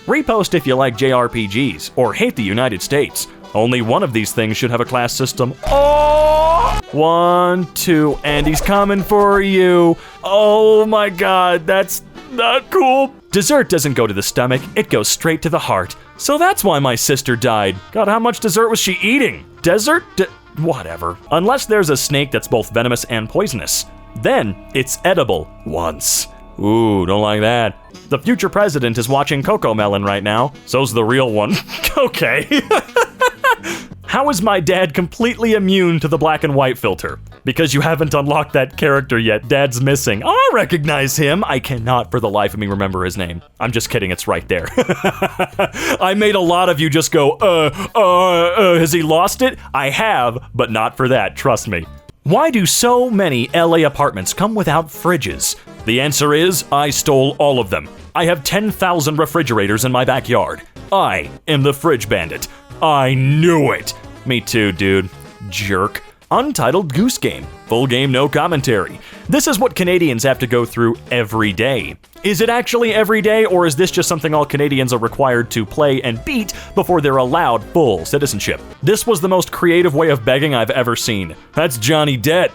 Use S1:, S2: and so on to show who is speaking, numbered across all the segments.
S1: Repost if you like JRPGs or hate the United States. Only one of these things should have a class system. Oh! 1, 2, and he's coming for you. Oh my god, that's not cool. Dessert doesn't go to the stomach, it goes straight to the heart. So that's why my sister died. God, how much dessert was she eating? Dessert? Whatever. Unless there's a snake that's both venomous and poisonous. Then it's edible once. Ooh, don't like that. The future president is watching Cocomelon right now. So's the real one. Okay. How is my dad completely immune to the black and white filter? Because you haven't unlocked that character yet. Dad's missing. I'll recognize him. I cannot for the life of me remember his name. I'm just kidding, it's right there. I made a lot of you just go, has he lost it? I have, but not for that, trust me. Why do so many LA apartments come without fridges? The answer is, I stole all of them. I have 10,000 refrigerators in my backyard. I am the fridge bandit. I knew it. Me too, dude. Jerk. Untitled Goose Game. Full game, no commentary. This is what Canadians have to go through every day. Is it actually every day, or is this just something all Canadians are required to play and beat before they're allowed full citizenship? This was the most creative way of begging I've ever seen. That's Johnny Depp.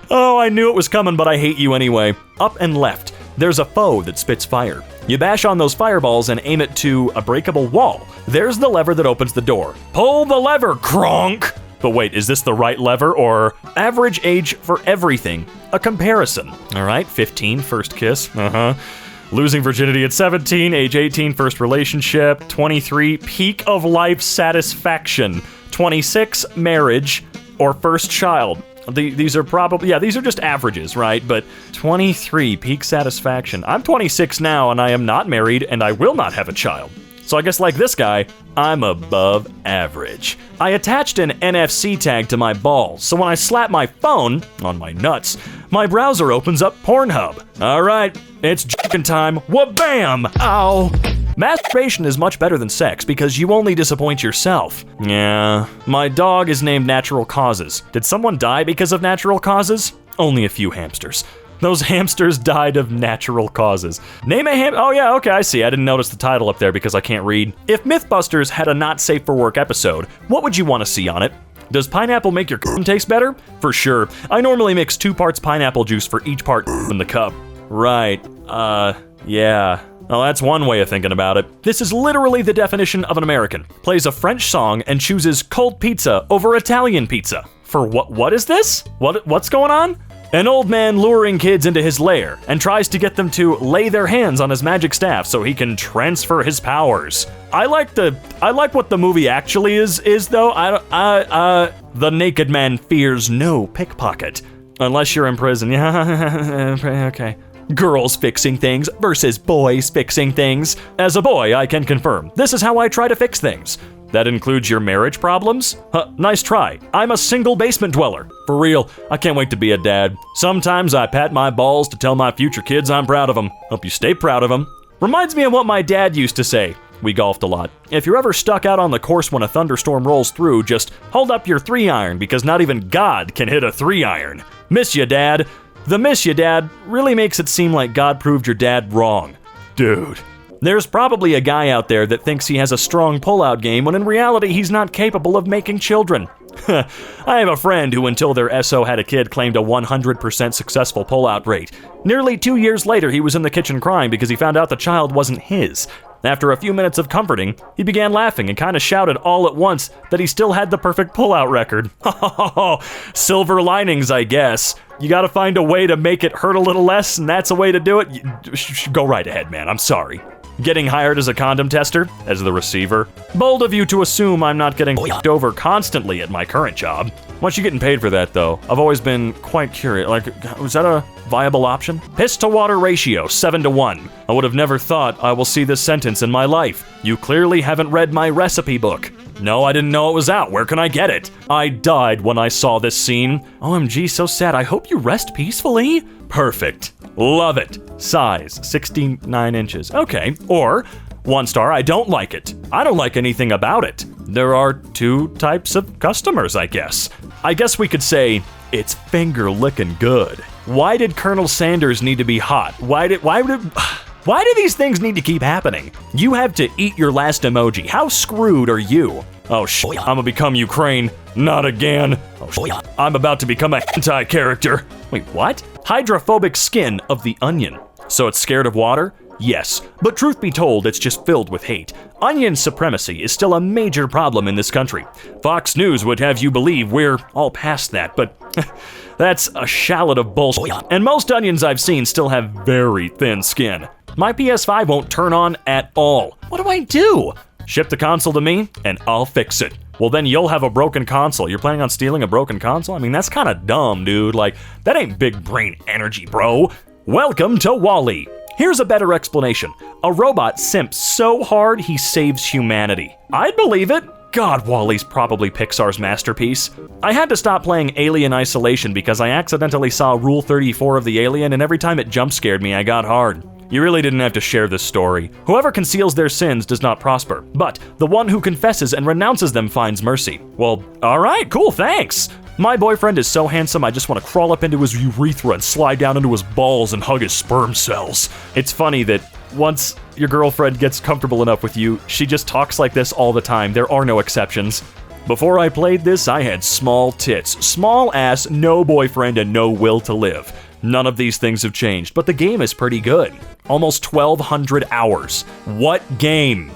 S1: Oh, I knew it was coming, but I hate you anyway. Up and left, there's a foe that spits fire. You bash on those fireballs and aim it to a breakable wall. There's the lever that opens the door. Pull the lever, Kronk! But wait, is this the right lever, or average age for everything? A comparison. All right, 15, first kiss. Losing virginity at 17, age 18, first relationship. 23, peak of life satisfaction. 26, marriage or first child. These are probably, yeah, these are just averages, right? But 23, peak satisfaction. I'm 26 now, and I am not married, and I will not have a child. So I guess like this guy, I'm above average. I attached an NFC tag to my balls, so when I slap my phone on my nuts, my browser opens up Pornhub. All right, it's jacking time. Wha-bam! Ow! Masturbation is much better than sex because you only disappoint yourself. Yeah, my dog is named Natural Causes. Did someone die because of natural causes? Only a few hamsters. Those hamsters died of natural causes. Name a oh yeah, okay, I see. I didn't notice the title up there because I can't read. If Mythbusters had a not safe for work episode, what would you want to see on it? Does pineapple make your taste better? For sure. I normally mix 2 parts pineapple juice for each part in the cup. Right, yeah. Well, that's one way of thinking about it. This is literally the definition of an American. Plays a French song and chooses cold pizza over Italian pizza. For what is this? What's going on? An old man luring kids into his lair and tries to get them to lay their hands on his magic staff so he can transfer his powers. I like what the movie actually is though. The naked man fears no pickpocket. Unless you're in prison. Yeah, okay. Girls fixing things versus boys fixing things. As a boy, I can confirm, this is how I try to fix things. That includes your marriage problems? Nice try. I'm a single basement dweller. For real, I can't wait to be a dad. Sometimes I pat my balls to tell my future kids I'm proud of them. Hope you stay proud of them. Reminds me of what my dad used to say. We golfed a lot. If you're ever stuck out on the course when a thunderstorm rolls through, just hold up your 3-iron because not even God can hit a 3-iron. Miss you, Dad. The miss you, Dad really makes it seem like God proved your dad wrong. Dude. There's probably a guy out there that thinks he has a strong pullout game when in reality he's not capable of making children. I have a friend who until their SO had a kid claimed a 100% successful pullout rate. Nearly 2 years later he was in the kitchen crying because he found out the child wasn't his. After a few minutes of comforting, he began laughing and kind of shouted all at once that he still had the perfect pullout record. Silver linings, I guess. You gotta find a way to make it hurt a little less, and that's a way to do it. Go right ahead, man, I'm sorry. Getting hired as a condom tester, as the receiver. Bold of you to assume I'm not getting f***ed over constantly at my current job. Once you getting paid for that, though, I've always been quite curious. Like, was that a viable option? Piss to water ratio, 7-to-1. I would have never thought I will see this sentence in my life. You clearly haven't read my recipe book. No, I didn't know it was out. Where can I get it? I died when I saw this scene. OMG, so sad. I hope you rest peacefully. Perfect. Love it. Size, 69 inches. Okay. Or, 1 star, I don't like it. I don't like anything about it. There are 2 types of customers, I guess. I guess we could say, it's finger licking good. Why did Colonel Sanders need to be hot? Why would it... Why do these things need to keep happening? You have to eat your last emoji. How screwed are you? Oh shit, I'm gonna become Ukraine. Not again. Oh shit, I'm about to become a hentai character. Wait, what? Hydrophobic skin of the onion. So it's scared of water? Yes, but truth be told, it's just filled with hate. Onion supremacy is still a major problem in this country. Fox News would have you believe we're all past that, but that's a shallot of bullshit. And most onions I've seen still have very thin skin. My PS5 won't turn on at all. What do I do? Ship the console to me, and I'll fix it. Well, then you'll have a broken console. You're planning on stealing a broken console? I mean, that's kind of dumb, dude. Like, that ain't big brain energy, bro. Welcome to WALL-E. Here's a better explanation. A robot simps so hard he saves humanity. I'd believe it. God, WALL-E's probably Pixar's masterpiece. I had to stop playing Alien Isolation because I accidentally saw Rule 34 of the Alien, and every time it jump scared me, I got hard. You really didn't have to share this story. Whoever conceals their sins does not prosper, but the one who confesses and renounces them finds mercy. Well, alright, cool, thanks. My boyfriend is so handsome I just want to crawl up into his urethra and slide down into his balls and hug his sperm cells. It's funny that once your girlfriend gets comfortable enough with you, she just talks like this all the time. There are no exceptions. Before I played this, I had small tits, small ass, no boyfriend, and no will to live. None of these things have changed, but the game is pretty good. Almost 1,200 hours. What game?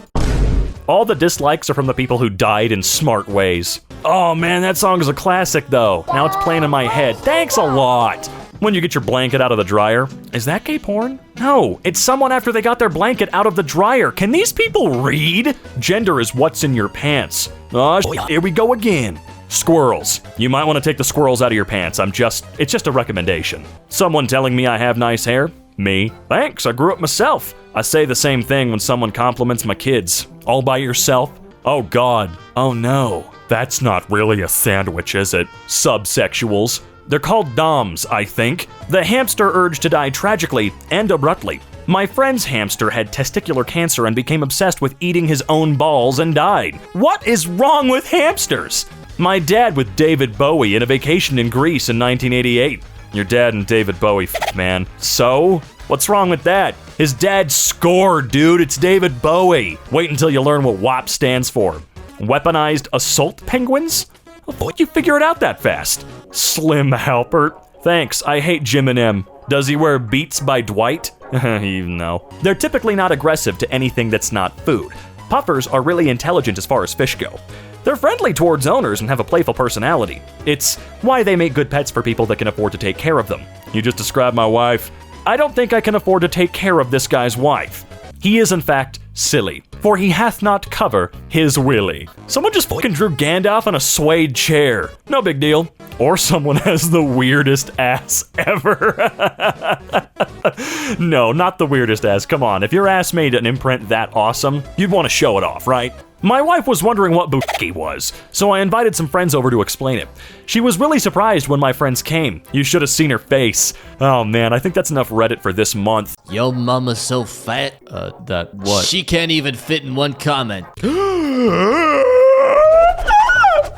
S1: All the dislikes are from the people who died in smart ways. Oh man, that song is a classic though. Now it's playing in my head. Thanks a lot. When you get your blanket out of the dryer. Is that gay porn? No, it's someone after they got their blanket out of the dryer. Can these people read? Gender is what's in your pants. Oh, here we go again. Squirrels. You might want to take the squirrels out of your pants. It's just a recommendation. Someone telling me I have nice hair? Me. Thanks, I grew up myself. I say the same thing when someone compliments my kids. All by yourself? Oh God. Oh no. That's not really a sandwich, is it? Subsexuals. They're called DOMs, I think. The hamster urge to die tragically and abruptly. My friend's hamster had testicular cancer and became obsessed with eating his own balls and died. What is wrong with hamsters? My dad with David Bowie in a vacation in Greece in 1988. Your dad and David Bowie, man. So? What's wrong with that? His dad scored, dude. It's David Bowie. Wait until you learn what WAP stands for. Weaponized assault penguins? How thought you figure it out that fast? Slim Halpert. Thanks, I hate Jim and M. Does he wear Beats by Dwight? No. They're typically not aggressive to anything that's not food. Puffers are really intelligent as far as fish go. They're friendly towards owners and have a playful personality. It's why they make good pets for people that can afford to take care of them. You just described my wife. I don't think I can afford to take care of this guy's wife. He is in fact silly, for he hath not cover his willy. Someone just fucking drew Gandalf on a suede chair. No big deal. Or someone has the weirdest ass ever. No, not the weirdest ass. Come on, if your ass made an imprint that awesome, you'd want to show it off, right? My wife was wondering what bukkake was, so I invited some friends over to explain it. She was really surprised when my friends came. You should have seen her face. Oh man, I think that's enough Reddit for this month.
S2: Yo mama's so fat.
S3: That what?
S2: She can't even fit in one comment.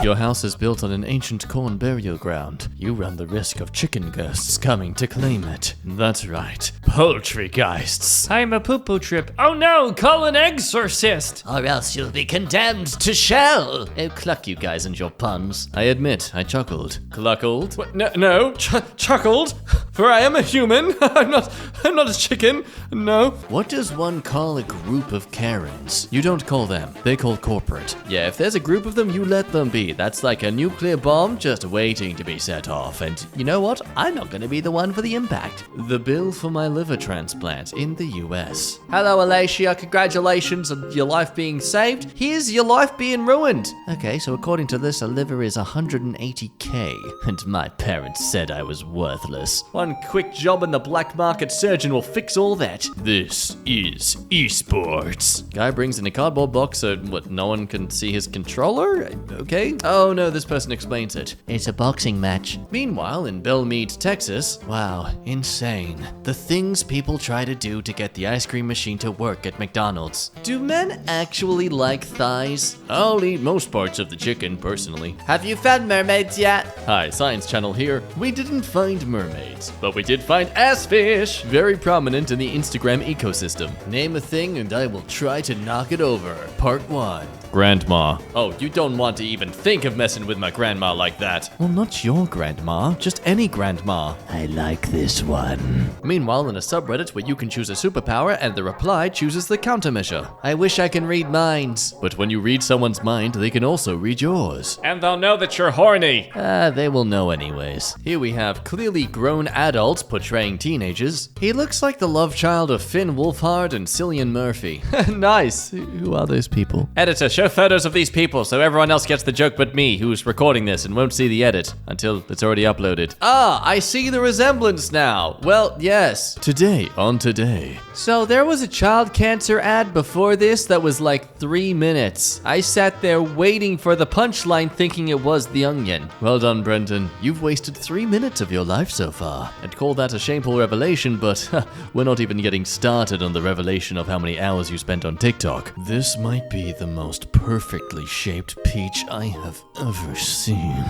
S3: Your house is built on an ancient corn burial ground. You run the risk of chicken ghosts coming to claim it. That's right, poultrygeists.
S4: I'm a poo-poo trip. Oh no, call an exorcist!
S2: Or else you'll be condemned to shell.
S3: Oh, cluck you guys and your puns. I admit, I chuckled. Cluckled?
S4: What? No, chuckled. For I am a human. I'm not a chicken. No.
S3: What does one call a group of Karens? You don't call them, they call corporate. Yeah, if there's a group of them, you let them be. That's like a nuclear bomb just waiting to be set off. And you know what? I'm not gonna be the one for the impact. The bill for my liver transplant in the US.
S2: Hello, Alacia. Congratulations on your life being saved. Here's your life being ruined.
S3: Okay, so according to this, a liver is 180K. And my parents said I was worthless.
S2: One quick job and the black market surgeon will fix all that.
S3: This is esports. Guy brings in a cardboard box so what, no one can see his controller? Okay, Oh no, this person explains it. It's a boxing match. Meanwhile, in Belmead, Texas, wow, insane. The things people try to do to get the ice cream machine to work at McDonald's. Do men actually like thighs? I'll eat most parts of the chicken, personally.
S2: Have you found mermaids yet?
S3: Hi, Science Channel here. We didn't find mermaids, but we did find ass fish. Very prominent in the Instagram ecosystem. Name a thing and I will try to knock it over. Part 1. Grandma. Oh, you don't want to even think of messing with my grandma like that. Well, not your grandma, just any grandma. I like this one. Meanwhile, in a subreddit where you can choose a superpower and the reply chooses the countermeasure. I wish I can read minds. But when you read someone's mind, they can also read yours.
S4: And they'll know that you're horny.
S3: They will know anyways. Here we have clearly grown adults portraying teenagers. He looks like the love child of Finn Wolfhard and Cillian Murphy.
S4: Nice.
S3: Who are those people?
S4: Editor, show photos of these people so everyone else gets the joke but me, who's recording this and won't see the edit until it's already uploaded.
S3: Ah, I see the resemblance now. Well, yes. Today on Today.
S2: So there was a child cancer ad before this that was like 3 minutes. I sat there waiting for the punchline thinking it was The Onion.
S3: Well done, Brendan. You've wasted 3 minutes of your life so far. I'd call that a shameful revelation, but we're not even getting started on the revelation of how many hours you spent on TikTok. This might be the most perfectly shaped peach I have ever seen.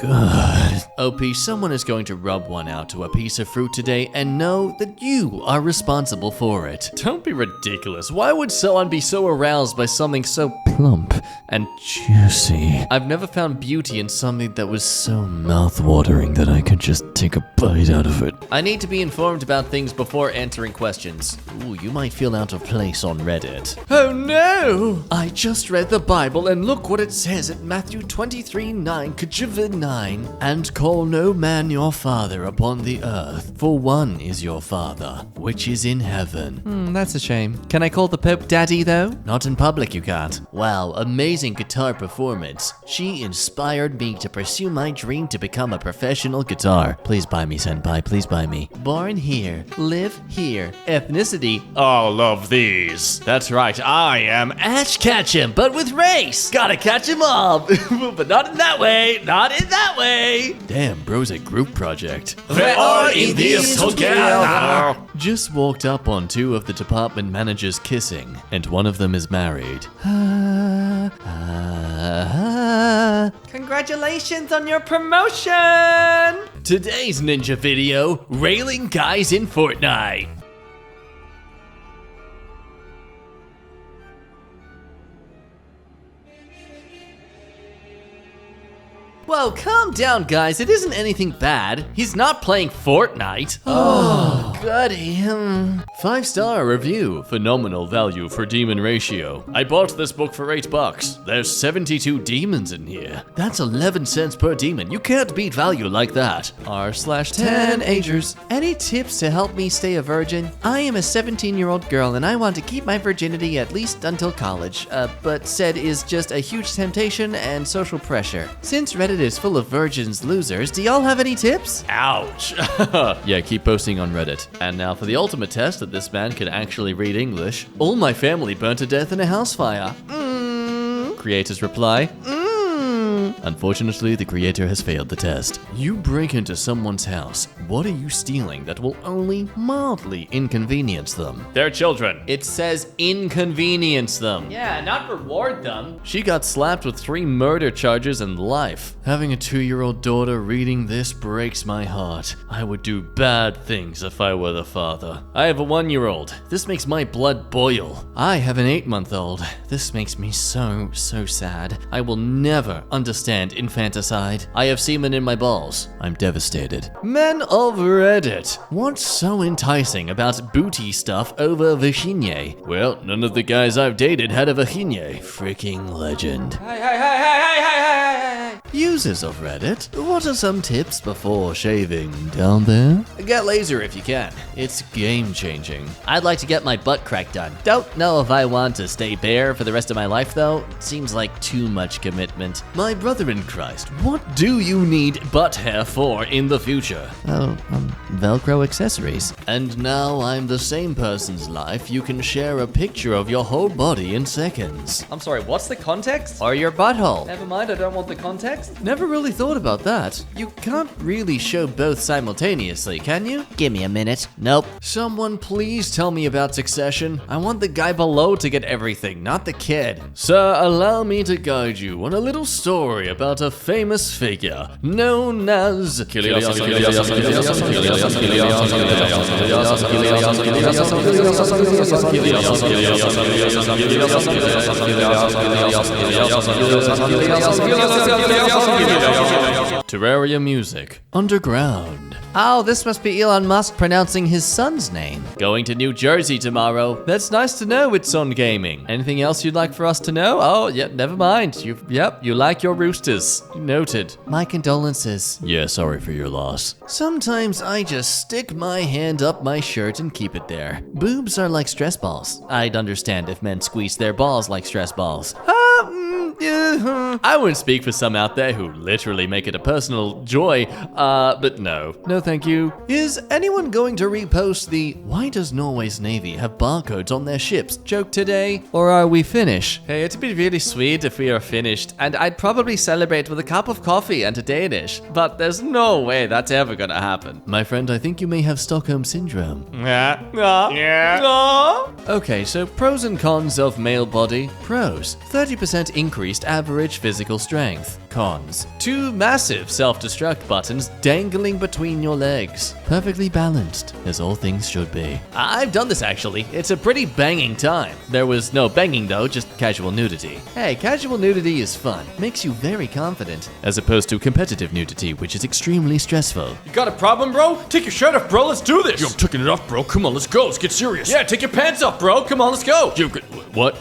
S3: God. OP, someone is going to rub one out to a piece of fruit today and know that you are responsible for it. Don't be ridiculous. Why would someone be so aroused by something so plump and juicy? I've never found beauty in something that was so mouth-watering that I could just take a bite out of it. I need to be informed about things before answering questions. Ooh, you might feel out of place on Reddit.
S2: Oh no!
S3: I just read the Bible and look what it says at Matthew 23:9, and call no man your father upon the earth, for one is your Father, which is in heaven.
S2: That's a shame. Can I call the Pope Daddy though?
S3: Not in public, you can't. Wow, amazing guitar performance. She inspired me to pursue my dream to become a professional guitar. Please buy me, senpai, please buy me. Born here, live here, ethnicity, all of these. That's right, I am Ash Ketchum, but with race. Gotta catch 'em all, but not in that way, not in that way. Damn, bro's a group project.
S4: We're all in this together.
S3: Just walked up on 2 of the department managers kissing, and one of them is married.
S2: Congratulations on your promotion!
S3: Today's ninja video, railing guys in Fortnite. Whoa, calm down, guys. It isn't anything bad. He's not playing Fortnite. Oh, goody. 5-star review. Phenomenal value for demon ratio. I bought this book for $8. There's 72 demons in here. That's 11 cents per demon. You can't beat value like that. R/10agers.
S2: Any tips to help me stay a virgin? I am a 17-year-old girl and I want to keep my virginity at least until college, but said is just a huge temptation and social pressure. Since Reddit is full of virgins losers, do y'all have any tips?
S3: Ouch. Yeah, keep posting on Reddit. And now for the ultimate test that this man can actually read English. All my family burnt to death in a house fire. Creator's reply. Unfortunately, the creator has failed the test. You break into someone's house. What are you stealing that will only mildly inconvenience them?
S4: They're children.
S3: It says inconvenience them.
S2: Yeah, not reward them.
S3: She got slapped with 3 murder charges and life. Having a 2-year-old daughter reading this breaks my heart. I would do bad things if I were the father. I have a 1-year-old. This makes my blood boil. I have an 8-month-old. This makes me so sad. I will never understand infanticide. I have semen in my balls. I'm devastated. Men of Reddit. What's so enticing about booty stuff over vagina? Well, none of the guys I've dated had a vagina. Freaking legend.
S2: Hey.
S3: Users of Reddit, what are some tips before shaving down there? Get laser if you can. It's game-changing. I'd like to get my butt crack done. Don't know if I want to stay bare for the rest of my life, though. It seems like too much commitment. My brother in Christ, what do you need butt hair for in the future?
S2: Oh, Velcro accessories.
S3: And now I'm the same person's life. You can share a picture of your whole body in seconds.
S4: I'm sorry, what's the context?
S2: Or your butthole.
S4: Never mind, I don't want the context.
S3: Never really thought about that. You can't really show both simultaneously, can you?
S2: Give me a minute. Nope.
S3: Someone please tell me about Succession. I want the guy below to get everything, not the kid. Sir, allow me to guide you on a little story about a famous figure known as Terraria music. Underground.
S2: Oh, this must be Elon Musk pronouncing his son's name.
S3: Going to New Jersey tomorrow. That's nice to know it's on gaming. Anything else you'd like for us to know? Oh, yeah, never mind. You like your roosters. Noted.
S2: My condolences.
S3: Yeah, sorry for your loss. Sometimes I just stick my hand up my shirt and keep it there. Boobs are like stress balls. I'd understand if men squeeze their balls like stress balls. I wouldn't speak for some out there who literally make it a personal joy, but no. No thank you. Is anyone going to repost the "Why does Norway's Navy have barcodes on their ships" joke today? Or are we finished?
S4: Hey, it'd be really sweet if we are finished, and I'd probably celebrate with a cup of coffee and a Danish, but there's no way that's ever gonna happen.
S3: My friend, I think you may have Stockholm Syndrome.
S4: Yeah.
S3: Okay, so pros and cons of male body. Pros: 30% increased average physical strength. Cons: 2 massive self-destruct buttons dangling between your legs. Perfectly balanced, as all things should be. I've done this actually. It's a pretty banging time. There was no banging though, just casual nudity. Hey, casual nudity is fun. Makes you very confident. As opposed to competitive nudity, which is extremely stressful.
S4: You got a problem, bro? Take your shirt off, bro. Let's do this.
S5: Yo, I'm taking it off, bro. Come on, let's go. Let's get serious.
S4: Yeah, take your pants off, bro. Come on, let's go.
S5: Yo,
S3: What?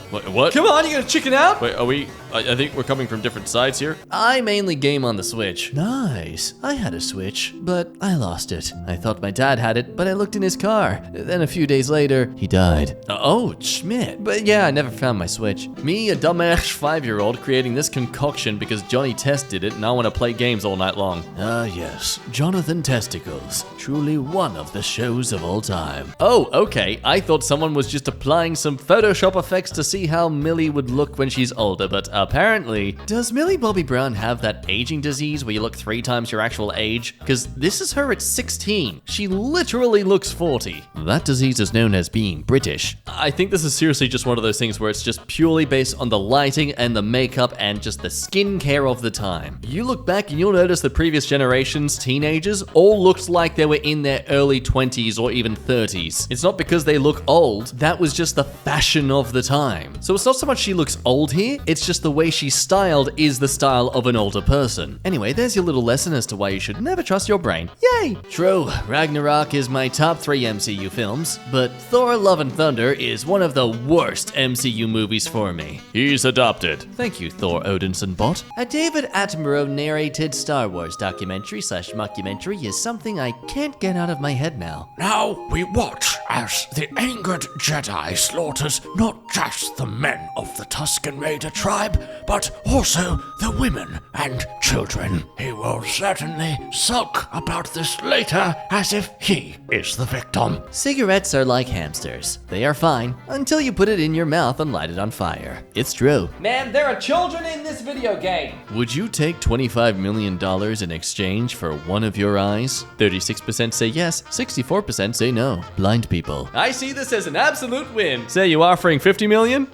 S4: Come on, you gonna chicken out?
S5: Wait, are we? I think we're coming from different sides here.
S3: I mainly game on the Switch. Nice. I had a Switch, but I lost it. I thought my dad had it, but I looked in his car. Then a few days later, he died. Oh, Schmidt. But yeah, I never found my Switch. Me, a dumbass 5-year-old, creating this concoction because Johnny Test did it, and I want to play games all night long. Ah, yes. Jonathan Testicles. Truly one of the shows of all time. Oh, okay. I thought someone was just applying some Photoshop effects to see how Millie would look when she's older, but apparently, does Millie Bobby Brown have that aging disease where you look 3 times your actual age? Because this is her at 16. She literally looks 40. That disease is known as being British.
S4: I think this is seriously just one of those things where it's just purely based on the lighting and the makeup and just the skincare of the time. You look back and you'll notice the previous generation's teenagers all looked like they were in their early 20s or even 30s. It's not because they look old, that was just the fashion of the time. So it's not so much she looks old here, it's just the way she's styled is the style of an older person. Anyway, there's your little lesson as to why you should never trust your brain. Yay!
S3: True, Ragnarok is my top 3 MCU films, but Thor Love and Thunder is one of the worst MCU movies for me.
S5: He's adopted.
S3: Thank you, Thor Odinson bot. A David Attenborough narrated Star Wars documentary/mockumentary is something I can't get out of my head now.
S5: Now we watch as the angered Jedi slaughters not just the men of the Tusken Raider tribe, but also the women and children. He will certainly sulk about this later as if he is the victim.
S3: Cigarettes are like hamsters. They are fine until you put it in your mouth and light it on fire. It's true.
S4: Man, there are children in this video game.
S3: Would you take $25 million in exchange for one of your eyes? 36% say yes, 64% say no. Blind people.
S4: I see this as an absolute win. Say you offering 50 million?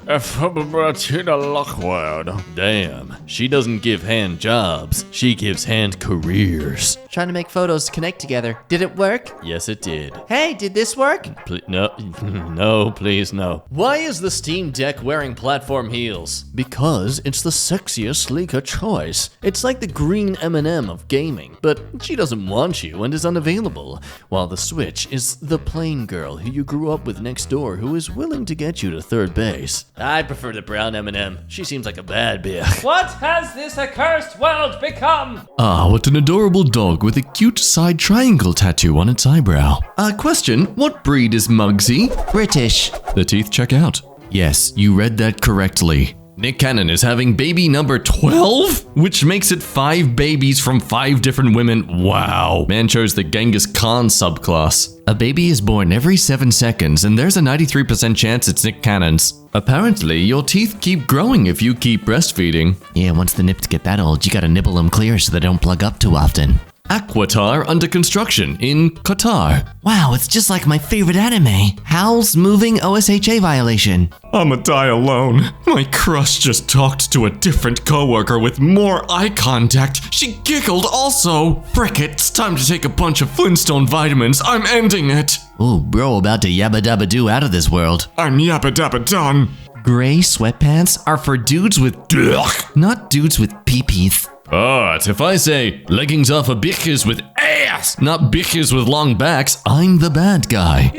S3: Damn, she doesn't give hand jobs, she gives hand careers.
S2: trying to make photos connect together. Did it work?
S4: Yes, it did.
S2: Hey, did this work?
S4: No, no, please, no. Why is the Steam Deck wearing platform heels?
S3: Because it's the sexier, sleeker choice. It's like the green M&M of gaming, but she doesn't want you and is unavailable, while the Switch is the plain girl who you grew up with next door who is willing to get you to third base.
S4: I prefer the brown M&M. She seems like a bad bitch.
S6: What has this accursed world become?
S7: Ah, what an adorable dog with a cute side triangle tattoo on its eyebrow. Question, what breed is Muggsy?
S2: British.
S7: The teeth check out. Yes, you read that correctly. Nick Cannon is having baby number 12? Which makes it 5 babies from 5 different women. Wow. Man chose the Genghis Khan subclass. A baby is born every 7 seconds, and there's a 93% chance it's Nick Cannon's. Apparently, your teeth keep growing if you keep breastfeeding.
S3: Yeah, once the nips get that old, you gotta nibble them clear so they don't plug up too often.
S7: Aquatar under construction in Qatar.
S3: Wow, it's just like my favorite anime. Howl's moving OSHA violation.
S7: I'ma die alone. My crush just talked to a different coworker with more eye contact. She giggled also. Frick it, it's time to take a bunch of Flintstone vitamins. I'm ending it.
S3: Ooh, bro, about to yabba dabba do out of this world.
S7: I'm yabba dabba done.
S3: Gray sweatpants are for dudes with not dudes with pee-pees.
S7: But if I say leggings are for bitches with ass, not bitches with long backs, I'm the bad guy.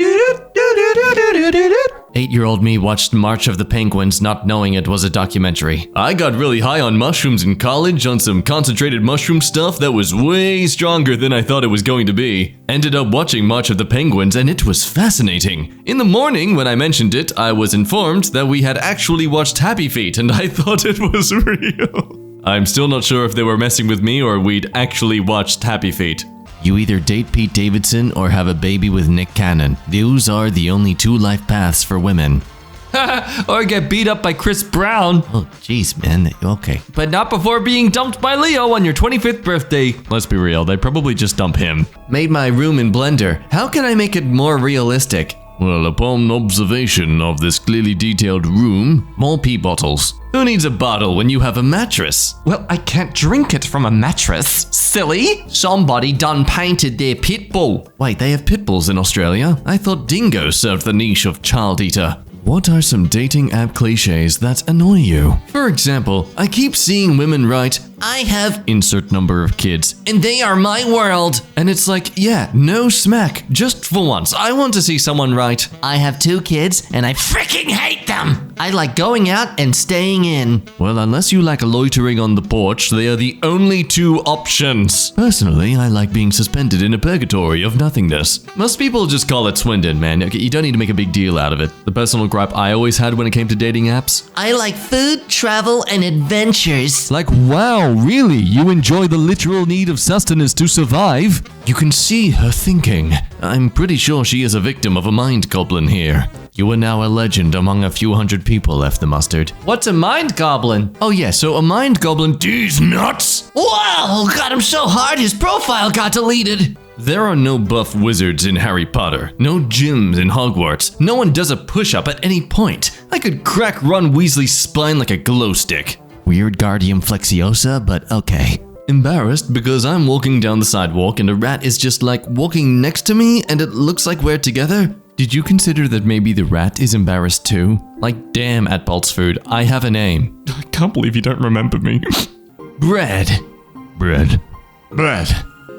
S7: 8-year-old me watched March of the Penguins not knowing it was a documentary. I got really high on mushrooms in college on some concentrated mushroom stuff that was way stronger than I thought it was going to be. Ended up watching March of the Penguins and it was fascinating. In the morning when I mentioned it, I was informed that we had actually watched Happy Feet and I thought it was real. I'm still not sure if they were messing with me or we'd actually watched Happy Feet.
S3: You either date Pete Davidson or have a baby with Nick Cannon. Those are the only 2 life paths for women.
S7: Or get beat up by Chris Brown.
S3: Oh, jeez, man. Okay.
S7: But not before being dumped by Leo on your 25th birthday. Let's be real, they'd probably just dump him.
S3: Made my room in Blender. How can I make it more realistic?
S7: Well, upon observation of this clearly detailed room, more pee bottles. Who needs a bottle when you have a mattress?
S8: Well, I can't drink it from a mattress. Silly! Somebody done painted their pit bull.
S7: Wait, they have pit bulls in Australia? I thought dingo served the niche of child eater. What are some dating app cliches that annoy you? For example, I keep seeing women write,
S3: I have
S7: insert number of kids,
S3: and they are my world.
S7: and it's like, yeah, no smack, just for once. I want to see someone write,
S3: I have 2 kids and I freaking hate them. I like going out and staying in.
S7: well, unless you like loitering on the porch, they are the only 2 options. Personally, I like being suspended in a purgatory of nothingness. Most people just call it Swindon, man. Okay, you don't need to make a big deal out of it. The personal gripe I always had when it came to dating apps,
S3: I like food, travel, and adventures.
S7: like, wow, really? You enjoy the literal need of sustenance to survive? You can see her thinking. I'm pretty sure she is a victim of a mind goblin here. You are now a legend among a few hundred people left the mustard.
S8: What's a mind goblin?
S7: Oh yeah, so a mind goblin—
S5: These nuts!
S3: Wow, got him so hard his profile got deleted.
S7: There are no buff wizards in Harry Potter, no gyms in Hogwarts, no one does a push-up at any point. I could crack Ron Weasley's spine like a glow stick.
S3: Weird Guardium Flexiosa, but okay.
S7: Embarrassed because I'm walking down the sidewalk and a rat is just like walking next to me and it looks like we're together. Did you consider that maybe the rat is embarrassed too? Like, damn, Atboltsfood, I have a name. I can't believe you don't remember me. Bread. Bread. Bread.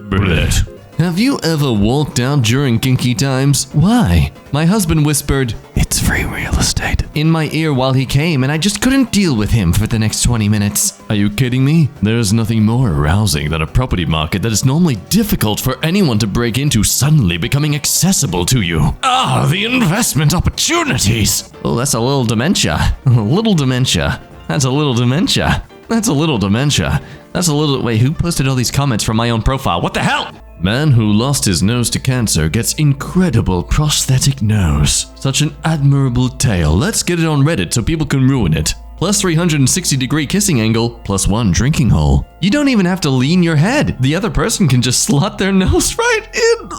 S7: Bread. Have you ever walked out during kinky times? Why? My husband whispered,
S3: It's free real estate.
S7: in my ear while he came, and I just couldn't deal with him for the next 20 minutes. Are you kidding me? There's nothing more arousing than a property market that is normally difficult for anyone to break into suddenly becoming accessible to you.
S5: Ah, the investment opportunities!
S7: Oh, that's a little dementia. A little dementia. That's a little dementia. That's a little dementia. That's a little— wait, who posted all these comments from my own profile? What the hell? Man who lost his nose to cancer gets incredible prosthetic nose. Such an admirable tale. Let's get it on Reddit so people can ruin it. Plus 360-degree kissing angle, plus 1 drinking hole. You don't even have to lean your head. The other person can just slot their nose right in.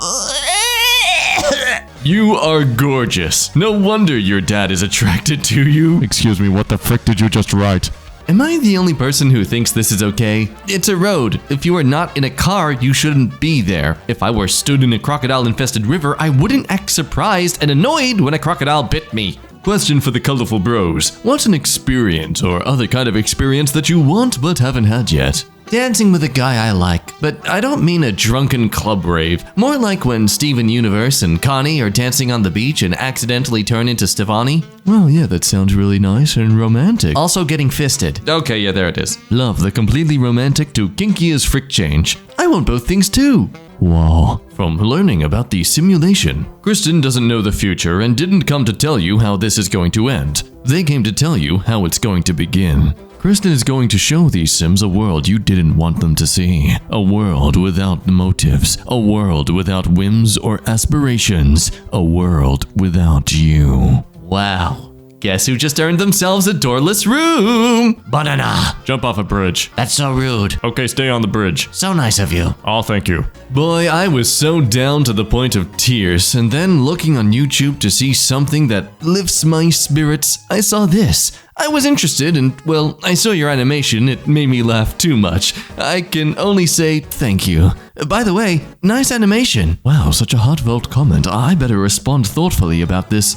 S7: You are gorgeous. No wonder your dad is attracted to you.
S9: Excuse me, what the frick did you just write?
S7: Am I the only person who thinks this is okay? It's a road. If you are not in a car, you shouldn't be there. If I were stood in a crocodile-infested river, I wouldn't act surprised and annoyed when a crocodile bit me. Question for the colorful bros. What's an experience or other kind of experience that you want but haven't had yet? Dancing with a guy I like, but I don't mean a drunken club rave. More like when Steven Universe and Connie are dancing on the beach and accidentally turn into Stefani. Well, yeah, that sounds really nice and romantic. Also getting fisted. Okay, yeah, there it is. Love the completely romantic to kinky as frick change. I want both things too. Wow. From learning about the simulation, Kristen doesn't know the future and didn't come to tell you how this is going to end. They came to tell you how it's going to begin. Kristen is going to show these Sims a world you didn't want them to see. A world without motives. A world without whims or aspirations. A world without you. Wow. Guess who just earned themselves a doorless room?
S8: Banana.
S7: Jump off a bridge.
S8: That's so rude.
S7: Okay, stay on the bridge.
S8: So nice of you.
S7: Oh, thank you. Boy, I was so down to the point of tears, and then looking on YouTube to see something that lifts my spirits, I saw this. I was interested, and well, I saw your animation. It made me laugh too much. I can only say thank you. By the way, nice animation. Wow, such a heartfelt comment. I better respond thoughtfully about this.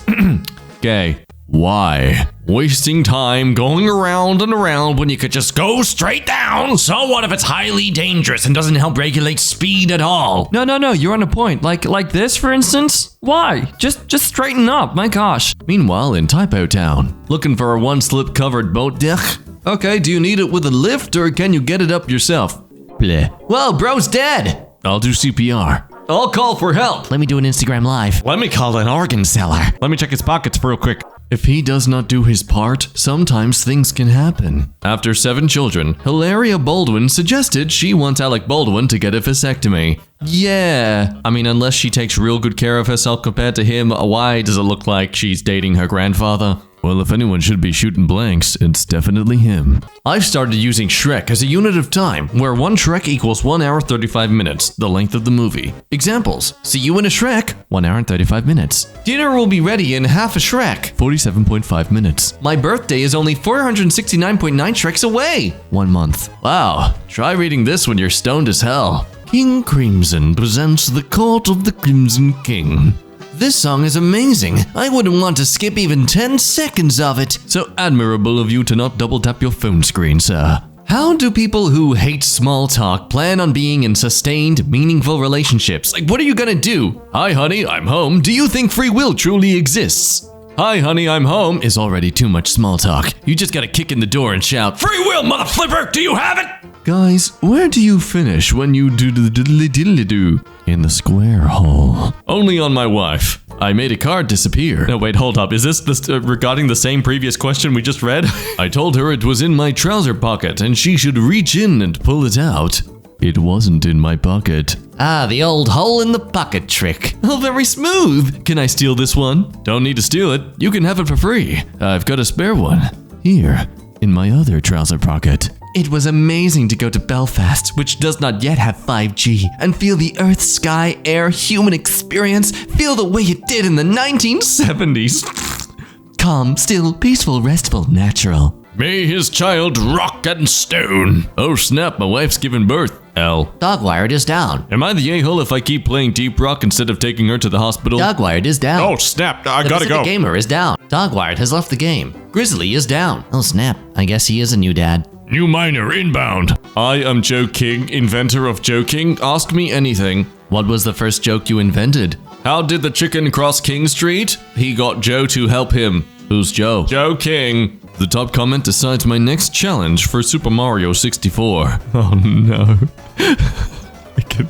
S7: Gay. Why? Wasting time going around and around when you could just go straight down.
S8: So what if it's highly dangerous and doesn't help regulate speed at all?
S7: No, you're on a point. Like this, for instance? Why? Just straighten up, my gosh. Meanwhile, in Typo Town, looking for a one-slip covered boat deck? Okay, do you need it with a lift or can you get it up yourself? Bleh. Well, bro's dead. I'll do CPR. I'll call for help.
S8: Let me do an Instagram live.
S7: Let me call an organ seller. Let me check his pockets real quick. If he does not do his part, sometimes things can happen. After 7 children, Hilaria Baldwin suggested she wants Alec Baldwin to get a vasectomy. Yeah, I mean, unless she takes real good care of herself compared to him, why does it look like she's dating her grandfather? Well, if anyone should be shooting blanks, it's definitely him. I've started using Shrek as a unit of time, where 1 Shrek equals 1 hour 35 minutes, the length of the movie. Examples: see you in a Shrek, 1 hour and 35 minutes. Dinner will be ready in half a Shrek, 47.5 minutes. My birthday is only 469.9 Shreks away, 1 month. Wow, try reading this when you're stoned as hell. King Crimson presents The Court of the Crimson King. This song is amazing. I wouldn't want to skip even 10 seconds of it. So admirable of you to not double tap your phone screen, sir. How do people who hate small talk plan on being in sustained, meaningful relationships? Like, what are you gonna do? Hi, honey, I'm home. Do you think free will truly exists? Hi, honey, I'm home is already too much small talk. You just gotta kick in the door and shout, free will, mother flipper, do you have it? Guys, where do you finish when you do the diddly-diddly-do? In the square hole. Only on my wife. I made a card disappear. No, wait, hold up. Is this regarding the same previous question we just read? I told her it was in my trouser pocket and she should reach in and pull it out. It wasn't in my pocket.
S8: Ah, the old hole in the pocket trick.
S7: Oh, very smooth. Can I steal this one? Don't need to steal it. You can have it for free. I've got a spare one. Here, in my other trouser pocket. It was amazing to go to Belfast, which does not yet have 5G, and feel the earth, sky, air, human experience, feel the way it did in the 1970s. Calm, still, peaceful, restful, natural. May his child rock and stone. Oh snap, my wife's giving birth. L.
S8: Dogwired is down.
S7: Am I the a-hole if I keep playing Deep Rock instead of taking her to the hospital?
S8: Dogwired is down.
S7: Oh snap, I
S8: the
S7: gotta
S8: Pacific
S7: go.
S8: Gamer is down. Dogwired has left the game. Grizzly is down. Oh snap, I guess he is a new dad.
S7: New miner inbound. I am Joe King, inventor of joking. Ask me anything. What was the first joke you invented? How did the chicken cross King Street? He got Joe to help him. Who's Joe? Joe King. The top comment decides my next challenge for Super Mario 64. Oh no. I can...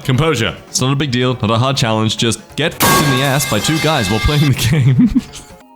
S7: Composure. It's not a big deal, not a hard challenge, just get fucked in the ass by 2 guys while playing the game.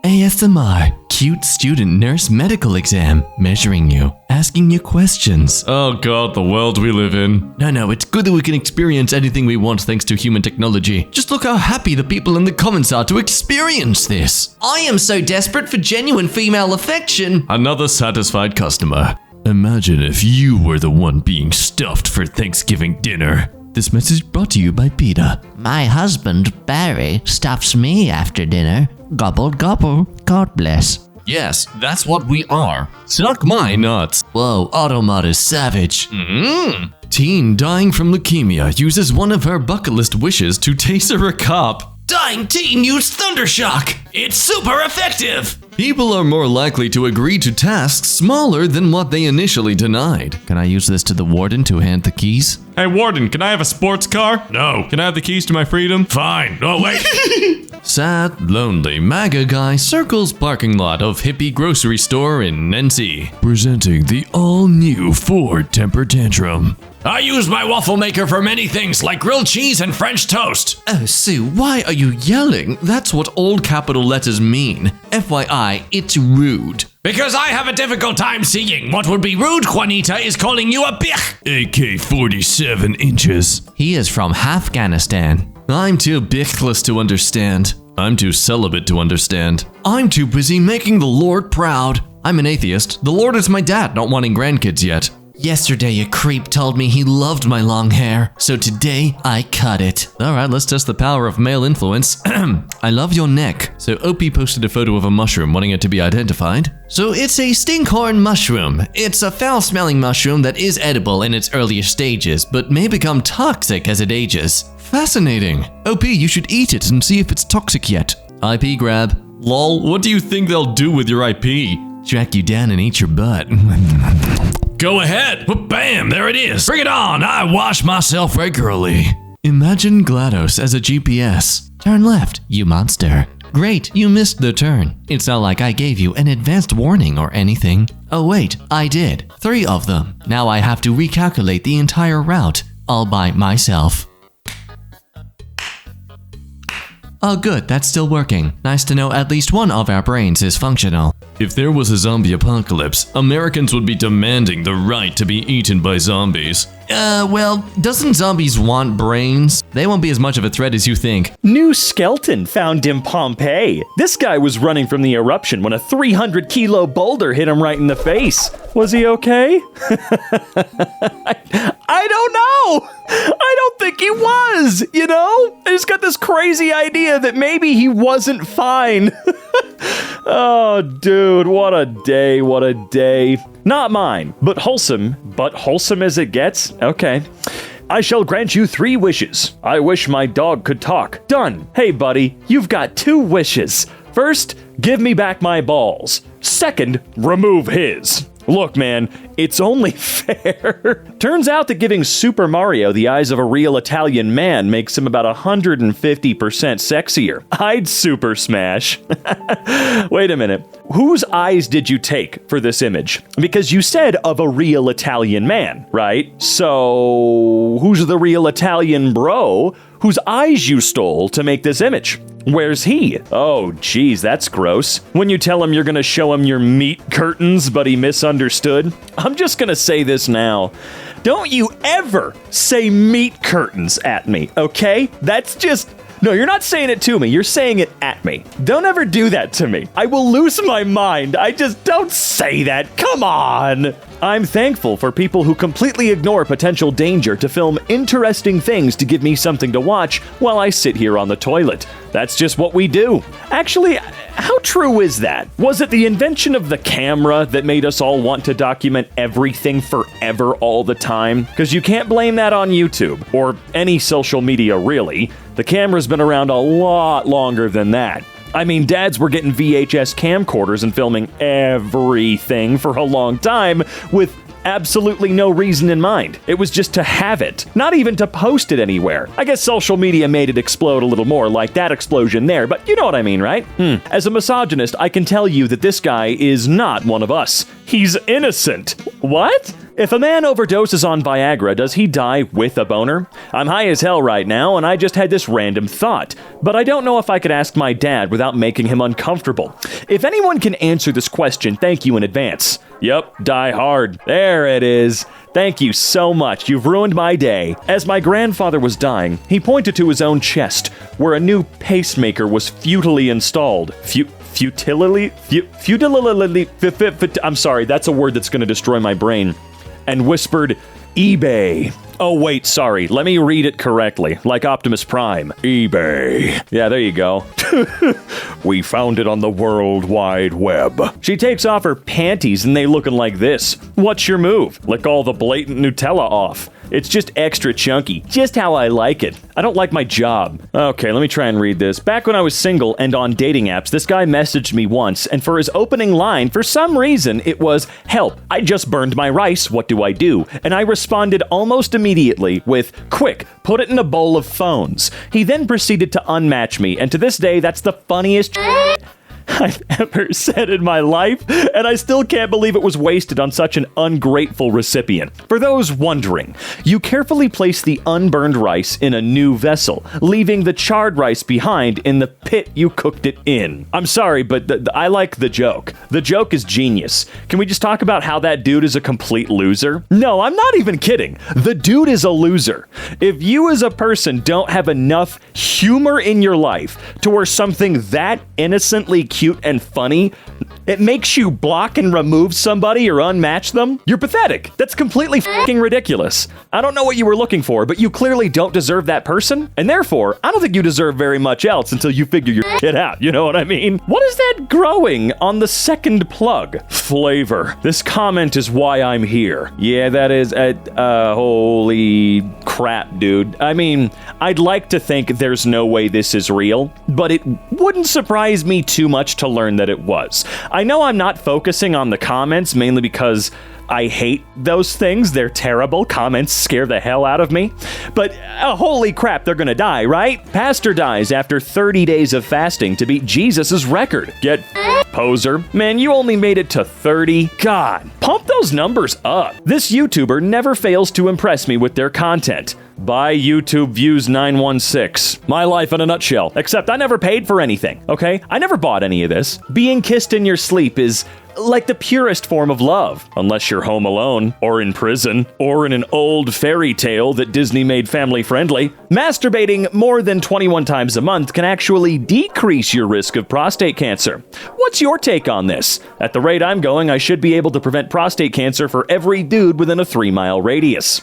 S7: ASMR. Cute student nurse medical exam. Measuring you. Asking you questions. Oh god, the world we live in. No, it's good that we can experience anything we want thanks to human technology. Just look how happy the people in the comments are to experience this.
S8: I am so desperate for genuine female affection.
S7: Another satisfied customer. Imagine if you were the one being stuffed for Thanksgiving dinner. This message brought to you by PETA.
S8: My husband, Barry, stuffs me after dinner. Gobble, gobble. God bless.
S7: Yes, that's what we are. Suck my nuts. Whoa, Automod is savage. Teen dying from leukemia uses one of her bucket list wishes to taser a cop.
S8: Dying teen used Thundershock. It's super effective.
S7: People are more likely to agree to tasks smaller than what they initially denied. Can I use this to the warden to hand the keys?
S1: Hey, Warden, can I have a sports car? No. Can I have the keys to my freedom? Fine. Oh, wait.
S7: Sad, lonely MAGA guy circles parking lot of hippie grocery store in NC. Presenting the all-new Ford temper tantrum.
S8: I use my waffle maker for many things like grilled cheese and French toast.
S7: Oh, Sue, why are you yelling? That's what old capital letters mean. FYI, it's rude.
S8: Because I have a difficult time seeing what would be rude, Juanita, is calling you a bitch.
S7: AK 47 inches. He is from Afghanistan. I'm too bichless to understand. I'm too celibate to understand. I'm too busy making the Lord proud. I'm an atheist. The Lord is my dad, not wanting grandkids yet. Yesterday, a creep told me he loved my long hair, so today I cut it. All right, let's test the power of male influence. I love your neck. So OP posted a photo of a mushroom, wanting it to be identified. So it's a stinkhorn mushroom. It's a foul-smelling mushroom that is edible in its earlier stages, but may become toxic as it ages. Fascinating. OP, you should eat it and see if it's toxic yet. IP grab.
S1: Lol, what do you think they'll do with your IP?
S7: Track you down and eat your butt.
S8: Go ahead. Bam, there it is. Bring it on. I wash myself regularly.
S7: Imagine GLaDOS as a GPS. Turn left, you monster. Great, you missed the turn. It's not like I gave you an advanced warning or anything. Oh wait, I did. 3 of them. Now I have to recalculate the entire route, all by myself. Oh good, that's still working. Nice to know at least one of our brains is functional.
S1: If there was a zombie apocalypse, Americans would be demanding the right to be eaten by zombies.
S7: Well, doesn't zombies want brains? They won't be as much of a threat as you think.
S9: New skeleton found in Pompeii. This guy was running from the eruption when a 300-kilo boulder hit him right in the face. Was he okay? I don't know. I don't think he was, you know? I just got this crazy idea that maybe he wasn't fine. Oh, dude, what a day, what a day. Not mine, but wholesome as it gets. Okay. I shall grant you 3 wishes. I wish my dog could talk. Done. Hey, buddy, you've got 2 wishes. First, give me back my balls. Second, remove his. Look, man, it's only fair. Turns out that giving Super Mario the eyes of a real Italian man makes him about 150% sexier. I'd super smash. Wait a minute. Whose eyes did you take for this image? Because you said of a real Italian man, right? So, who's the real Italian bro whose eyes you stole to make this image? Where's he? Oh, geez, that's gross. When you tell him you're gonna show him your meat curtains, but he misunderstood? I'm just gonna say this now. Don't you ever say meat curtains at me, okay? That's just... No, you're not saying it to me. You're saying it at me. Don't ever do that to me. I will lose my mind. I just don't say that. Come on. I'm thankful for people who completely ignore potential danger to film interesting things to give me something to watch while I sit here on the toilet. That's just what we do. Actually, how true is that? Was it the invention of the camera that made us all want to document everything forever all the time? Because you can't blame that on YouTube, or any social media really. The camera's been around a lot longer than that. I mean, dads were getting VHS camcorders and filming everything for a long time with absolutely no reason in mind. It was just to have it, not even to post it anywhere. I guess social media made it explode a little more, like that explosion there, but you know what I mean, right? As a misogynist, I can tell you that this guy is not one of us. He's innocent. What? If a man overdoses on Viagra, does he die with a boner? I'm high as hell right now, and I just had this random thought, but I don't know if I could ask my dad without making him uncomfortable. If anyone can answer this question, thank you in advance. Yep, Die Hard. There it is. Thank you so much. You've ruined my day. As my grandfather was dying, he pointed to his own chest, where a new pacemaker was futilely installed. I'm sorry, that's a word that's going to destroy my brain. And whispered, eBay. Oh, wait, sorry. Let me read it correctly, like Optimus Prime. eBay. Yeah, there you go. We found it on the World Wide Web. She takes off her panties and they looking like this. What's your move? Lick all the blatant Nutella off. It's just extra chunky. Just how I like it. I don't like my job. Okay, let me try and read this. Back when I was single and on dating apps, this guy messaged me once, and for his opening line, for some reason, it was, "Help, I just burned my rice, what do I do?" And I responded almost immediately with, "Quick, put it in a bowl of phones." He then proceeded to unmatch me, and to this day, that's the funniest I've ever said in my life, and I still can't believe it was wasted on such an ungrateful recipient. For those wondering, you carefully place the unburned rice in a new vessel, leaving the charred rice behind in the pit you cooked it in. I'm sorry, but I like the joke. The joke is genius. Can we just talk about how that dude is a complete loser? No, I'm not even kidding. The dude is a loser. If you as a person don't have enough humor in your life to where something that innocently cute and funny, it makes you block and remove somebody or unmatch them, you're pathetic. That's completely fucking ridiculous. I don't know what you were looking for, but you clearly don't deserve that person, and therefore, I don't think you deserve very much else until you figure your shit out, you know what I mean? What is that growing on the second plug? Flavor. This comment is why I'm here. Yeah, that is, holy crap, dude. I mean, I'd like to think there's no way this is real, but it wouldn't surprise me too much to learn that it was. I know I'm not focusing on the comments mainly because I hate those things. They're terrible. Comments scare the hell out of me. But holy crap, they're gonna die, right? Pastor dies after 30 days of fasting to beat Jesus' record. Get poser. Man, you only made it to 30. God, pump those numbers up. This YouTuber never fails to impress me with their content. Buy YouTube views 916. My life in a nutshell. Except I never paid for anything, okay? I never bought any of this. Being kissed in your sleep is like the purest form of love. Unless you're home alone, or in prison, or in an old fairy tale that Disney made family friendly. Masturbating more than 21 times a month can actually decrease your risk of prostate cancer. What's your take on this? At the rate I'm going, I should be able to prevent prostate cancer for every dude within a 3-mile radius.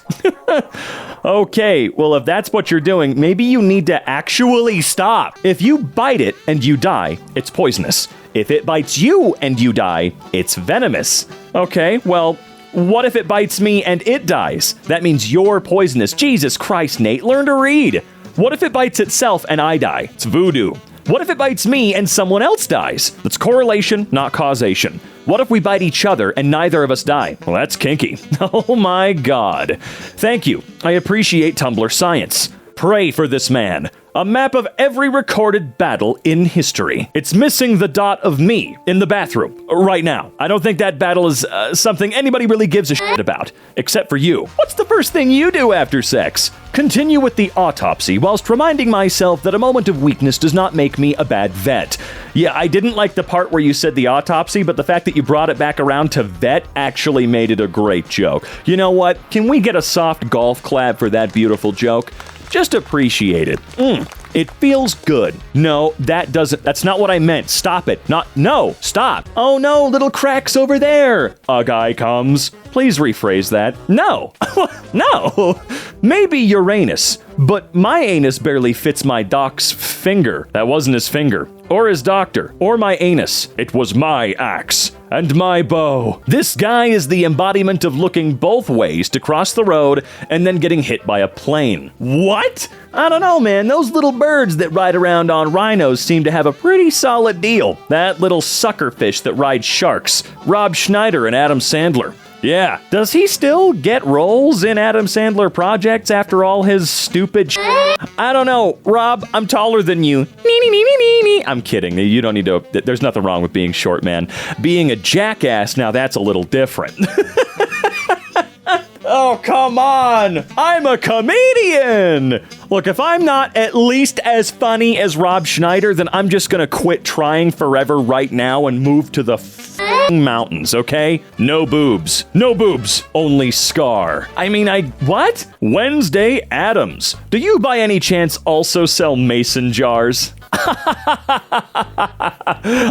S9: Okay, well, if that's what you're doing, maybe you need to actually stop. If you bite it and you die, it's poisonous. If it bites you and you die, it's venomous. Okay, well, what if it bites me and it dies? That means you're poisonous. Jesus Christ, Nate, learn to read. What if it bites itself and I die? It's voodoo. What if it bites me and someone else dies? That's correlation, not causation. What if we bite each other and neither of us die? Well, that's kinky. Oh my God. Thank you. I appreciate Tumblr science. Pray for this man. A map of every recorded battle in history. It's missing the dot of me in the bathroom right now. I don't think that battle is something anybody really gives a shit about, except for you. What's the first thing you do after sex? Continue with the autopsy whilst reminding myself that a moment of weakness does not make me a bad vet. Yeah, I didn't like the part where you said the autopsy, but the fact that you brought it back around to vet actually made it a great joke. You know what? Can we get a soft golf clap for that beautiful joke? Just appreciate it. It feels good. No, that's not what I meant. Stop it. No, stop. Oh no, little cracks over there. A guy comes. Please rephrase that. No. No. Maybe Uranus, but my anus barely fits my doc's finger. That wasn't his finger. Or his doctor. Or my anus. It was my axe. And my bow. This guy is the embodiment of looking both ways to cross the road and then getting hit by a plane. What? I don't know, man. Those little birds that ride around on rhinos seem to have a pretty solid deal. That little suckerfish that rides sharks. Rob Schneider and Adam Sandler. Yeah. Does he still get roles in Adam Sandler projects after all his stupid I don't know. Rob, I'm taller than you. I'm kidding. You don't need to. There's nothing wrong with being short, man. Being a jackass, now that's a little different. Oh, come on! I'm a comedian! Look, if I'm not at least as funny as Rob Schneider, then I'm just gonna quit trying forever right now and move to the mountains, okay? No boobs. No boobs. Only scar. I mean, what? Wednesday Addams. Do you by any chance also sell mason jars?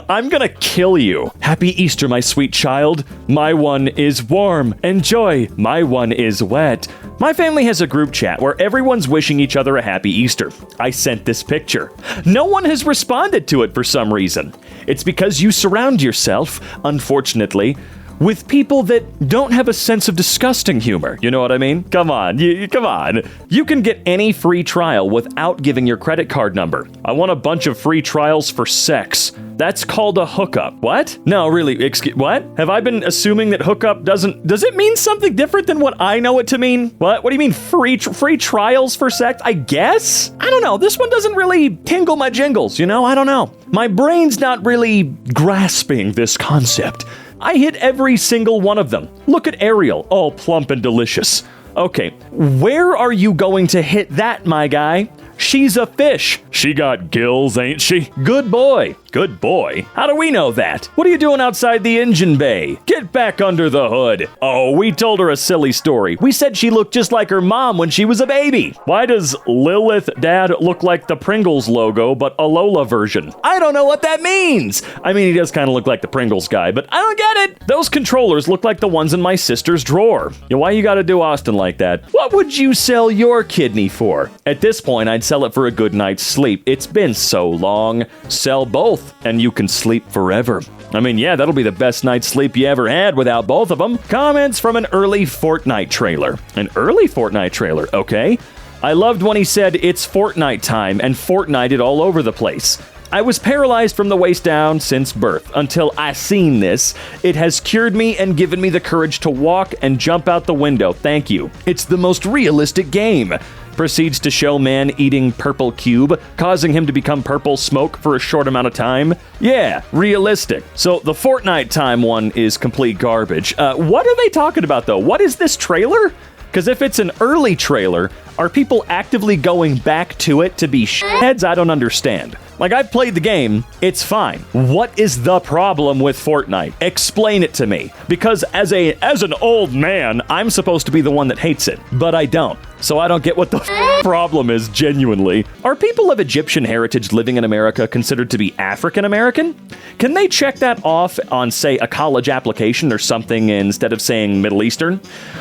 S9: I'm gonna kill you. Happy Easter, my sweet child. My one is warm. Enjoy. My one is wet. My family has a group chat where everyone's wishing each other a happy Easter. I sent this picture. No one has responded to it for some reason. It's because you surround yourself, unfortunately, with people that don't have a sense of disgusting humor. You know what I mean? Come on, come on. You can get any free trial without giving your credit card number. I want a bunch of free trials for sex. That's called a hookup. What? No, really, what? Have I been assuming that hookup does it mean something different than what I know it to mean? What? What do you mean free trials for sex? I guess? I don't know. This one doesn't really tingle my jingles, you know? I don't know. My brain's not really grasping this concept. I hit every single one of them. Look at Ariel, all plump and delicious. Okay, where are you going to hit that, my guy? She's a fish. She got gills, ain't she? Good boy. Good boy? How do we know that? What are you doing outside the engine bay? Get back under the hood. Oh, we told her a silly story. We said she looked just like her mom when she was a baby. Why does Lilith Dad look like the Pringles logo, but a Lola version? I don't know what that means. I mean, he does kind of look like the Pringles guy, but I don't get it. Those controllers look like the ones in my sister's drawer. Why you gotta do Austin like that? What would you sell your kidney for? At this point, I'd sell it for a good night's sleep. It's been so long. Sell both, and you can sleep forever. I mean, yeah, that'll be the best night's sleep you ever had without both of them. Comments from an early Fortnite trailer. An early Fortnite trailer, okay. I loved when he said, "It's Fortnite time," and Fortnited all over the place. I was paralyzed from the waist down since birth. Until I seen this, it has cured me and given me the courage to walk and jump out the window. Thank you. It's the most realistic game. Proceeds to show man eating purple cube, causing him to become purple smoke for a short amount of time. Yeah, realistic. So the Fortnite time one is complete garbage. What are they talking about though? What is this trailer? Because if it's an early trailer, are people actively going back to it to be shitheads? I don't understand. Like, I've played the game, it's fine. What is the problem with Fortnite? Explain it to me. Because as an old man, I'm supposed to be the one that hates it, but I don't. So I don't get what the problem is, genuinely. Are people of Egyptian heritage living in America considered to be African American? Can they check that off on, say, a college application or something instead of saying Middle Eastern?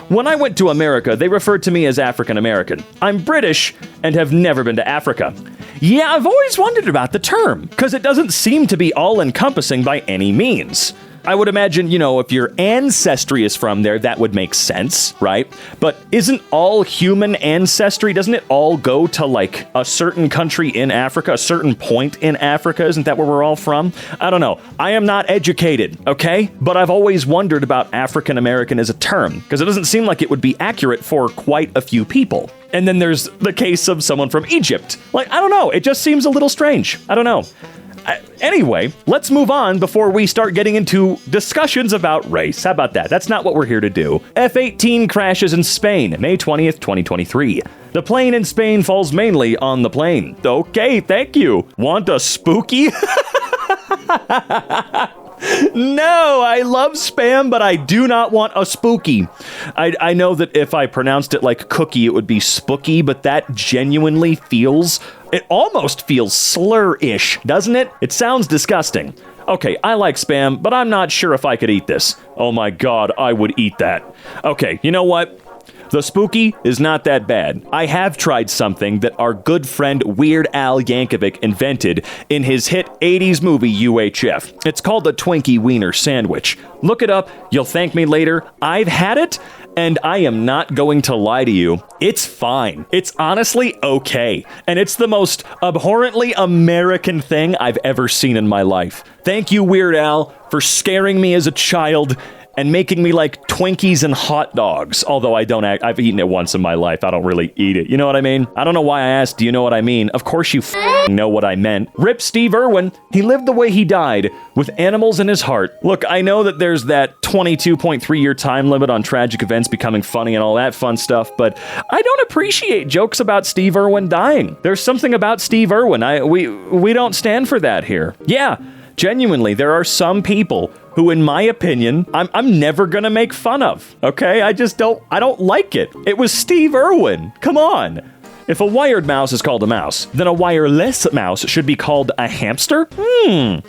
S9: When I went to America, they referred to me as African American. I'm British and have never been to Africa. Yeah, I've always wondered about the term, because it doesn't seem to be all-encompassing by any means. I would imagine, if your ancestry is from there, that would make sense, right? But isn't all human ancestry, doesn't it all go to, like, a certain country in Africa, a certain point in Africa? Isn't that where we're all from? I don't know. I am not educated, okay? But I've always wondered about African American as a term, because it doesn't seem like it would be accurate for quite a few people. And then there's the case of someone from Egypt. Like, I don't know. It just seems a little strange. I don't know. Anyway, let's move on before we start getting into discussions about race. How about that? That's not what we're here to do. F-18 crashes in Spain, May 20th, 2023. The plane in Spain falls mainly on the plane. Okay, thank you. Want a spooky? No, I love spam, but I do not want a spooky. I know that if I pronounced it like cookie, it would be spooky, but that genuinely it almost feels slur-ish, doesn't it? It sounds disgusting. Okay, I like spam, but I'm not sure if I could eat this. Oh my god, I would eat that. Okay, you know what? The spooky is not that bad. I have tried something that our good friend Weird Al Yankovic invented in his hit 80s movie UHF. It's called the Twinkie Wiener Sandwich. Look it up, you'll thank me later. I've had it, and I am not going to lie to you. It's fine. It's honestly okay. And it's the most abhorrently American thing I've ever seen in my life. Thank you, Weird Al, for scaring me as a child and making me like Twinkies and hot dogs. Although I've eaten it once in my life. I don't really eat it. You know what I mean? I don't know why I asked, do you know what I mean? Of course you know what I meant. Rip Steve Irwin. He lived the way he died, with animals in his heart. Look, I know that there's that 22.3-year time limit on tragic events becoming funny and all that fun stuff, but I don't appreciate jokes about Steve Irwin dying. There's something about Steve Irwin. We don't stand for that here. Yeah, genuinely, there are some people who, in my opinion, I'm never gonna make fun of, okay? I don't like it. It was Steve Irwin. Come on. If a wired mouse is called a mouse, then a wireless mouse should be called a hamster?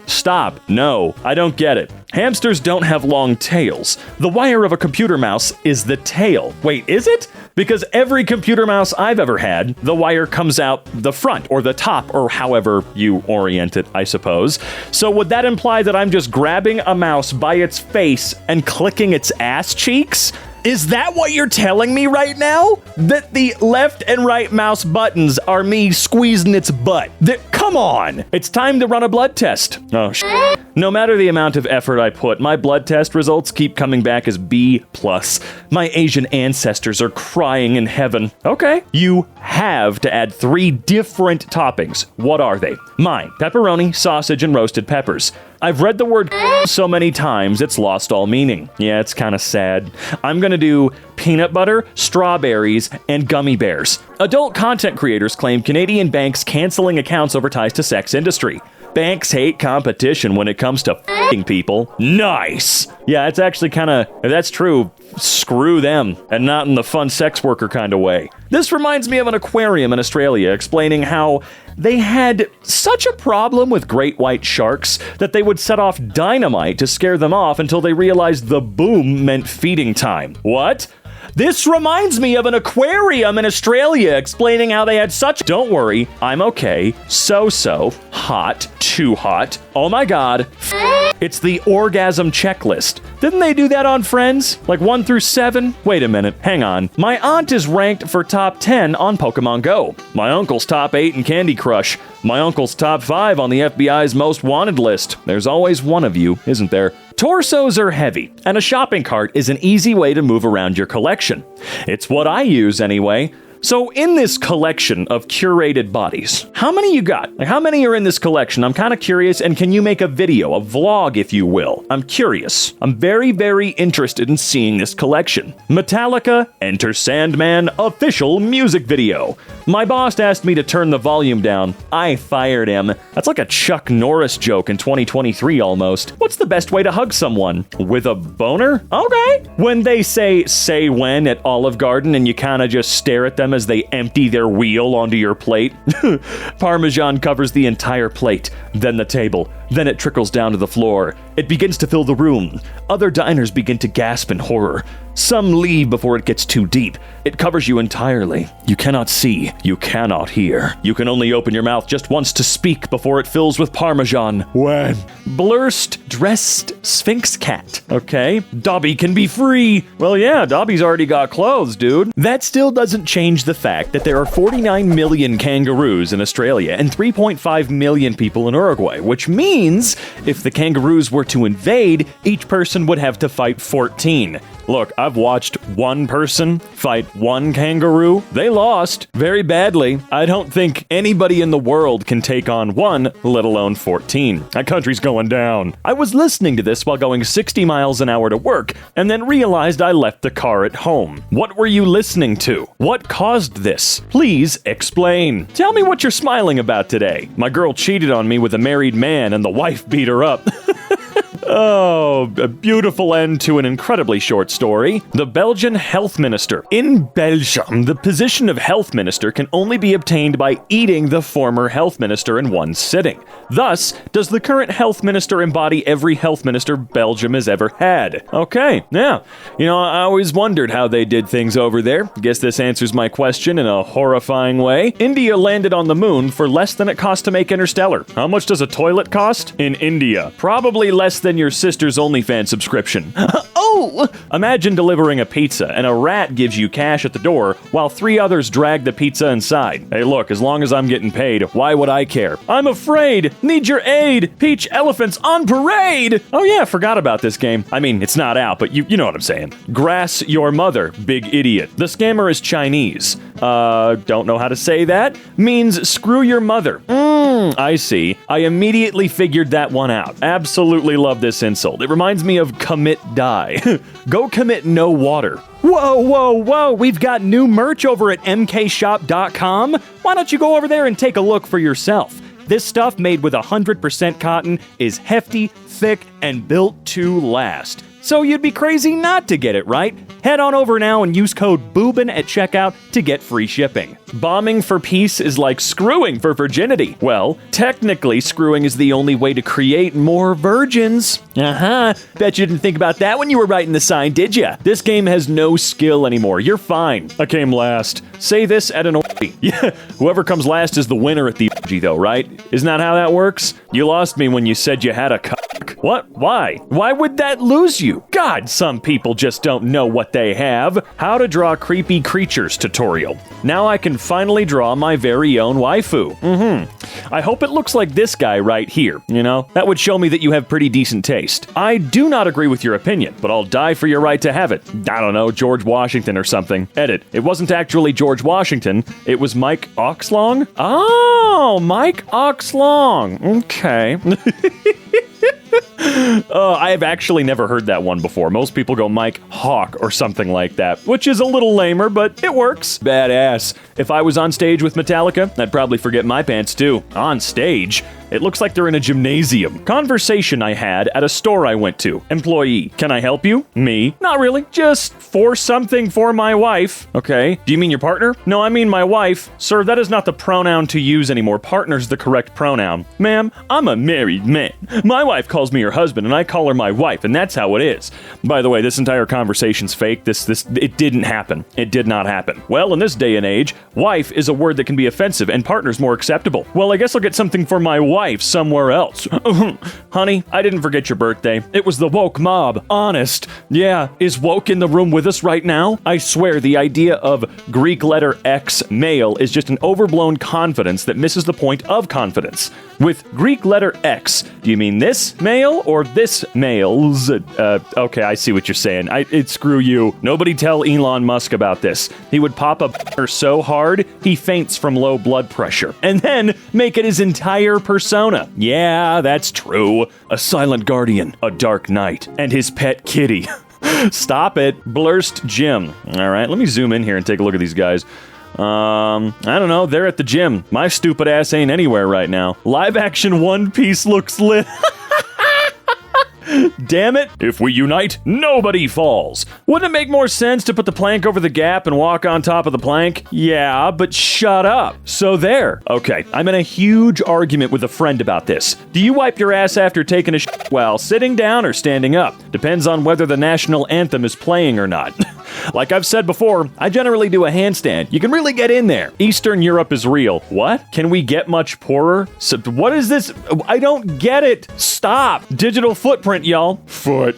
S9: Stop. No, I don't get it. Hamsters don't have long tails. The wire of a computer mouse is the tail. Wait, is it? Because every computer mouse I've ever had, the wire comes out the front or the top or however you orient it, I suppose. So would that imply that I'm just grabbing a mouse by its face and clicking its ass cheeks? Is that what you're telling me right now? That the left and right mouse buttons are me squeezing its butt? Come on! It's time to run a blood test. Oh, No matter the amount of effort I put, my blood test results keep coming back as B+. My Asian ancestors are crying in heaven. Okay. You have to add 3 different toppings. What are they? Mine: pepperoni, sausage, and roasted peppers. I've read the word so many times, it's lost all meaning. Yeah, it's kind of sad. I'm gonna do peanut butter, strawberries, and gummy bears. Adult content creators claim Canadian banks canceling accounts over ties to sex industry. Banks hate competition when it comes to f***ing people. Nice! Yeah, it's actually if that's true, screw them, and not in the fun sex worker kind of way. This reminds me of an aquarium in Australia explaining how they had such a problem with great white sharks that they would set off dynamite to scare them off until they realized the boom meant feeding time. What? This reminds me of an aquarium in Australia explaining how they had such— Don't worry, I'm okay. So, hot, too hot. Oh my god. It's the orgasm checklist. Didn't they do that on Friends? Like 1 through 7? Wait a minute, hang on. My aunt is ranked for top 10 on Pokemon Go. My uncle's top 8 in Candy Crush. My uncle's top 5 on the FBI's most wanted list. There's always one of you, isn't there? Torsos are heavy, and a shopping cart is an easy way to move around your collection. It's what I use anyway. So in this collection of curated bodies, how many you got? Like, how many are in this collection? I'm kind of curious, and can you make a video, a vlog if you will? I'm curious. I'm very, very interested in seeing this collection. Metallica, Enter Sandman official music video. My boss asked me to turn the volume down. I fired him. That's like a Chuck Norris joke in 2023 almost. What's the best way to hug someone? With a boner? Okay. When they say when at Olive Garden and you kind of just stare at them as they empty their wheel onto your plate. Parmesan covers the entire plate, then the table, then it trickles down to the floor. It begins to fill the room. Other diners begin to gasp in horror. Some leave before it gets too deep. It covers you entirely. You cannot see. You cannot hear. You can only open your mouth just once to speak before it fills with Parmesan. When? Blurst dressed Sphinx cat. Okay. Dobby can be free. Well, yeah, Dobby's already got clothes, dude. That still doesn't change the fact that there are 49 million kangaroos in Australia and 3.5 million people in Uruguay, which means if the kangaroos were to invade, each person would have to fight 14. Look, I've watched one person fight one kangaroo. They lost very badly. I don't think anybody in the world can take on one, let alone 14. That country's going down. I was listening to this while going 60 miles an hour to work, and then realized I left the car at home. What were you listening to? What caused this? Please explain. Tell me what you're smiling about today. My girl cheated on me with a married man, and the wife beat her up. Oh, a beautiful end to an incredibly short story. The Belgian health minister. In Belgium, the position of health minister can only be obtained by eating the former health minister in one sitting. Thus, does the current health minister embody every health minister Belgium has ever had? Okay, yeah. You know, I always wondered how they did things over there. Guess this answers my question in a horrifying way. India landed on the moon for less than it cost to make Interstellar. How much does a toilet cost? In India. Probably less than your sister's OnlyFans subscription. Oh! Imagine delivering a pizza and a rat gives you cash at the door while 3 others drag the pizza inside. Hey look, as long as I'm getting paid, why would I care? I'm afraid! Need your aid! Peach elephants on parade! Oh yeah, forgot about this game. I mean, it's not out, but you know what I'm saying. Grass your mother, big idiot. The scammer is Chinese. Don't know how to say that. Means screw your mother. I see. I immediately figured that one out. Absolutely love this insult. It reminds me of commit die. Go commit no water. Whoa. We've got new merch over at EmKayshop.com. Why don't you go over there and take a look for yourself? This stuff made with 100% cotton is hefty, thick,
S1: and built to last. So you'd be crazy not to get it, right? Head on over now and use code BOOBIN at checkout to get free shipping. Bombing for peace is like screwing for virginity. Well, technically, screwing is the only way to create more virgins. Bet you didn't think about that when you were writing the sign, did ya? This game has no skill anymore. You're fine. I came last. Say this at an orgy. Yeah, whoever comes last is the winner at the orgy, though, right? Isn't that how that works? You lost me when you said you had a cock. What? Why? Why would that lose you? God, some people just don't know what they have. How to draw creepy creatures tutorial. Now I can finally draw my very own waifu. I hope it looks like this guy right here, you know? That would show me that you have pretty decent taste. I do not agree with your opinion, but I'll die for your right to have it. I don't know, George Washington or something. Edit. It wasn't actually George Washington. It was Mike Oxlong? Oh, Mike Oxlong. Okay. I have actually never heard that one before. Most people go Mike Hawk or something like that, which is a little lamer, but it works. Badass. If I was on stage with Metallica, I'd probably forget my pants too. On stage? It looks like they're in a gymnasium. Conversation I had at a store I went to. Employee, can I help you? Me? Not really. Just for something for my wife. Okay. Do you mean your partner? No, I mean my wife. Sir, that is not the pronoun to use anymore. Partner's the correct pronoun. Ma'am, I'm a married man. My wife calls me her husband and I call her my wife, and that's how it is. By the way, this entire conversation's fake. It didn't happen. It did not happen. Well, in this day and age, wife is a word that can be offensive and partner's more acceptable. Well, I guess I'll get something for my wife somewhere else. Honey, I didn't forget your birthday. It was the woke mob. Honest. Yeah, is woke in the room with us right now? I swear the idea of Greek letter X male is just an overblown confidence that misses the point of confidence. With Greek letter X, do you mean this male or this male's? Okay, I see what you're saying. Screw you. Nobody tell Elon Musk about this. He would pop a so hard, he faints from low blood pressure. And then make it his entire persona. Yeah, that's true. A silent guardian, a dark knight, and his pet kitty. Stop it. Blurst Gym. All right, let me zoom in here and take a look at these guys. I don't know. They're at the gym. My stupid ass ain't anywhere right now. Live action One Piece looks lit. Damn it. If we unite, nobody falls. Wouldn't it make more sense to put the plank over the gap and walk on top of the plank? Yeah, but shut up. So there. Okay, I'm in a huge argument with a friend about this. Do you wipe your ass after taking a shit while sitting down or standing up? Depends on whether the national anthem is playing or not. Like I've said before, I generally do a handstand. You can really get in there. Eastern Europe is real. What? Can we get much poorer? So, what is this? I don't get it. Stop. Digital footprint, y'all. Foot.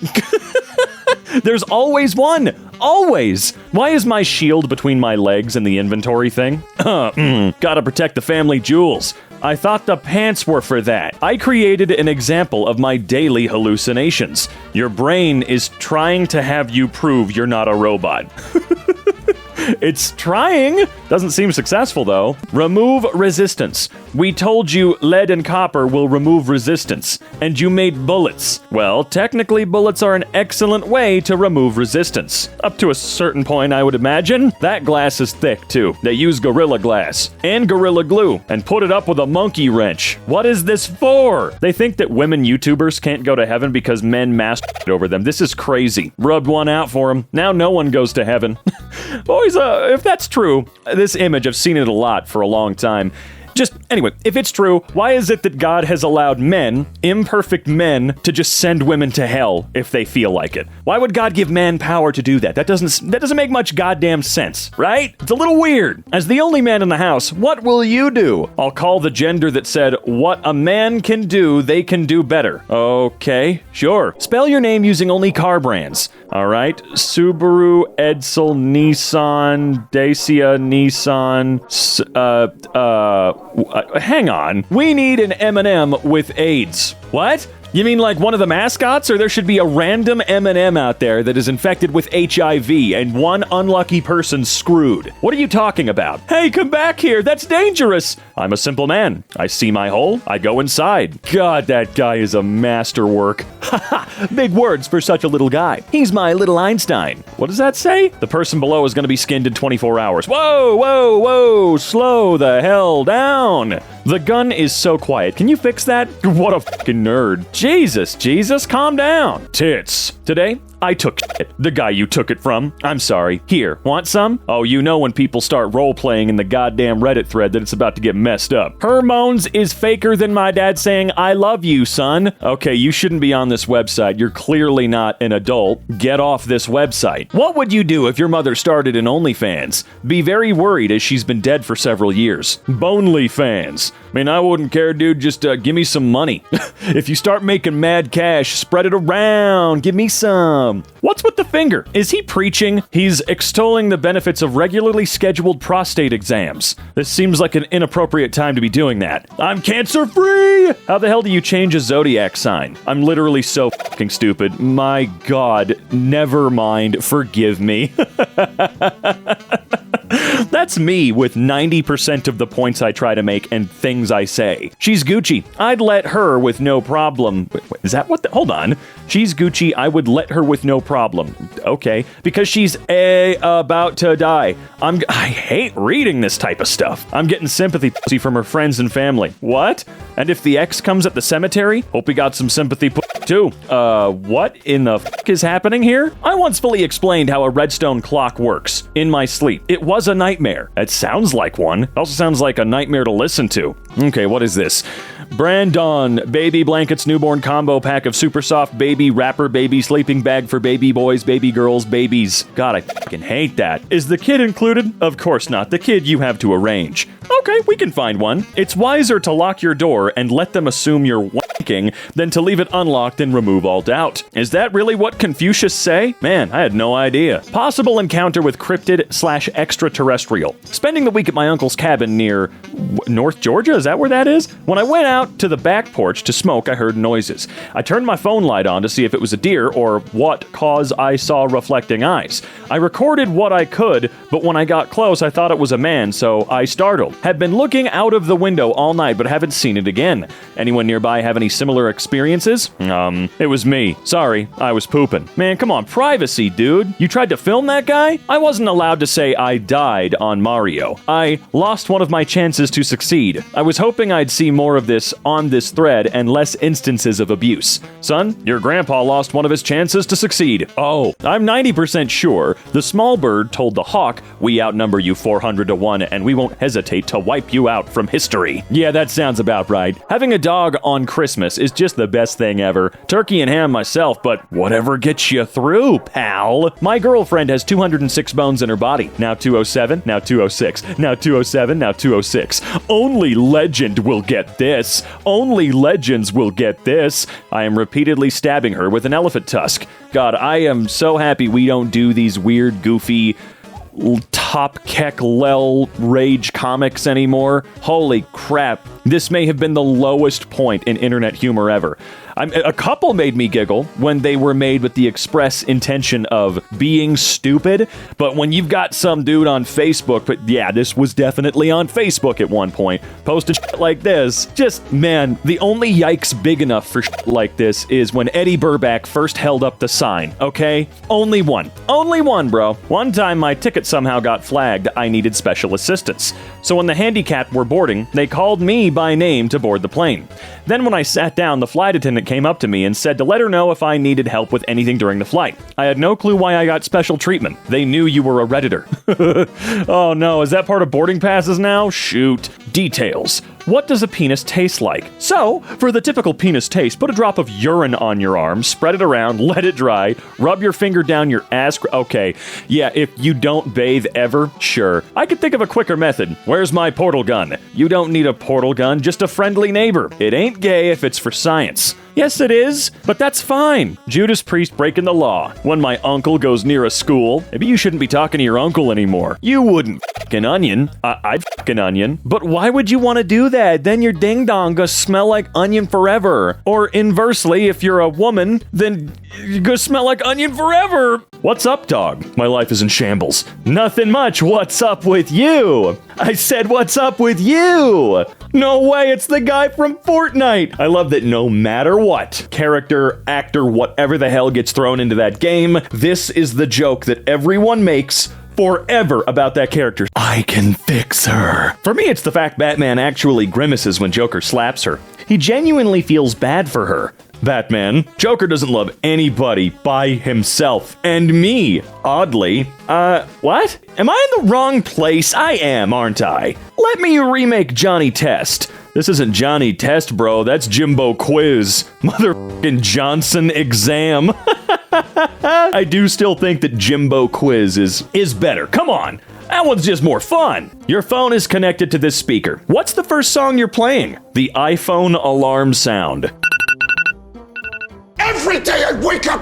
S1: There's always one. Always. Why is my shield between my legs and the inventory thing? Gotta protect the family jewels. I thought the pants were for that. I created an example of my daily hallucinations. Your brain is trying to have you prove you're not a robot. It's trying. Doesn't seem successful, though. Remove resistance. We told you lead and copper will remove resistance, and you made bullets. Well, technically, bullets are an excellent way to remove resistance. Up to a certain point, I would imagine. That glass is thick, too. They use Gorilla Glass and Gorilla Glue and put it up with a monkey wrench. What is this for? They think that women YouTubers can't go to heaven because men masturbate over them. This is crazy. Rubbed one out for them. Now no one goes to heaven. Boys, if that's true, this image, I've seen it a lot for a long time. Just, anyway, if it's true, why is it that God has allowed men, imperfect men, to just send women to hell if they feel like it? Why would God give man power to do that? That doesn't make much goddamn sense, right? It's a little weird. As the only man in the house, what will you do? I'll call the gender that said, what a man can do, they can do better. Okay, sure. Spell your name using only car brands. All right, Subaru, Edsel, Nissan, Dacia, Nissan, hang on. We need an M&M with AIDS. What? You mean like one of the mascots? Or there should be a random M&M out there that is infected with HIV and one unlucky person screwed? What are you talking about? Hey, come back here. That's dangerous. I'm a simple man. I see my hole. I go inside. God, that guy is a masterwork. Haha, big words for such a little guy. He's my little Einstein. What does that say? The person below is going to be skinned in 24 hours. Whoa, whoa, whoa. Slow the hell down. The gun is so quiet. Can you fix that? What a fucking nerd.
S9: Jesus, calm down. Tits. Today, I took shit. The guy you took it from. I'm sorry. Here, want some? Oh, you know when people start role-playing in the goddamn Reddit thread that it's about to get messed up. Her moans is faker than my dad saying, I love you, son. Okay, you shouldn't be on this website. You're clearly not an adult. Get off this website. What would you do if your mother started an OnlyFans? Be very worried as she's been dead for several years. Bonely fans. I mean, I wouldn't care, dude. Just give me some money. If you start making mad cash, spread it around. Give me some. What's with the finger? Is he preaching? He's extolling the benefits of regularly scheduled prostate exams. This seems like an inappropriate time to be doing that. I'm cancer-free! How the hell do you change a zodiac sign? I'm literally so fucking stupid. My God. Never mind. Forgive me. That's me with 90% of the points I try to make and things I say. She's Gucci. I'd let her with no problem. Wait, is that what hold on. She's Gucci. I would let her with no problem. Okay. Because she's about to die. I hate reading this type of stuff. I'm getting sympathy from her friends and family. What? And if the ex comes at the cemetery, hope he got some sympathy too. What in the fuck is happening here? I once fully explained how a redstone clock works in my sleep. It was a nightmare. It sounds like one. It also sounds like a nightmare to listen to. Okay, what is this? Brandon, baby blankets, newborn combo pack of super soft baby wrapper, baby sleeping bag for baby boys, baby girls, babies. God, I fucking hate that. Is the kid included? Of course not. The kid you have to arrange. Okay, we can find one. It's wiser to lock your door and let them assume you're wanking than to leave it unlocked and remove all doubt. Is that really what Confucius say? Man, I had no idea. Possible encounter with cryptid/extraterrestrial. Spending the week at my uncle's cabin near North Georgia? Is that where that is? When I went out to the back porch to smoke, I heard noises. I turned my phone light on to see if it was a deer or what cause I saw reflecting eyes. I recorded what I could, but when I got close, I thought it was a man, so I startled. Had been looking out of the window all night, but haven't seen it again. Anyone nearby have any similar experiences? It was me. Sorry, I was pooping. Man, come on, privacy, dude. You tried to film that guy? I wasn't allowed to say I died on Mario. I lost one of my chances to succeed. I was hoping I'd see more of this on this thread and less instances of abuse. Son, your grandpa lost one of his chances to succeed. Oh, I'm 90% sure the small bird told the hawk, we outnumber you 400 to 1 and we won't hesitate to wipe you out from history. Yeah, that sounds about right. Having a dog on Christmas is just the best thing ever. Turkey and ham myself, but whatever gets you through, pal. My girlfriend has 206 bones in her body. Now 207, now 206, now 207, now 206. Only legend will get this. Only legends will get this. I am repeatedly stabbing her with an elephant tusk. God, I am so happy we don't do these weird, goofy, top kek lel rage comics anymore. Holy crap. This may have been the lowest point in internet humor ever. A couple made me giggle when they were made with the express intention of being stupid, but when you've got some dude on Facebook, but yeah, this was definitely on Facebook at one point, posted shit like this, just, man, the only yikes big enough for shit like this is when Eddie Burback first held up the sign, okay? Only one. Only one, bro. One time my ticket somehow got flagged, I needed special assistance. So when the handicapped were boarding, they called me by name to board the plane. Then when I sat down, the flight attendant came up to me and said to let her know if I needed help with anything during the flight. I had no clue why I got special treatment. They knew you were a Redditor. Oh no, is that part of boarding passes now? Shoot. Details. What does a penis taste like? So, for the typical penis taste, put a drop of urine on your arm, spread it around, let it dry, rub your finger down your ass. Okay, yeah, if you don't bathe ever, sure. I could think of a quicker method. Where's my portal gun? You don't need a portal gun, just a friendly neighbor. It ain't gay if it's for science. Yes, it is, but that's fine. Judas Priest breaking the law. When my uncle goes near a school, maybe you shouldn't be talking to your uncle anymore. You wouldn't f***ing onion. I'd f***ing onion. But why would you want to do that? Then your ding-dong gonna smell like onion forever. Or inversely, if you're a woman, then you're gonna smell like onion forever. What's up, dog? My life is in shambles. Nothing much. What's up with you? I said, what's up with you? No way, it's the guy from Fortnite. I love that no matter what, character, actor, whatever the hell gets thrown into that game, this is the joke that everyone makes forever about that character. I can fix her. For me, it's the fact Batman actually grimaces when Joker slaps her. He genuinely feels bad for her. Batman. Joker doesn't love anybody by himself. And me, oddly. What? Am I in the wrong place? I am, aren't I? Let me remake Johnny Test. This isn't Johnny Test, bro. That's Jimbo Quiz. Motherfucking Johnson Exam. I do still think that Jimbo Quiz is better. Come on. That one's just more fun. Your phone is connected to this speaker. What's the first song you're playing? The iPhone alarm sound.
S5: Every day I wake up.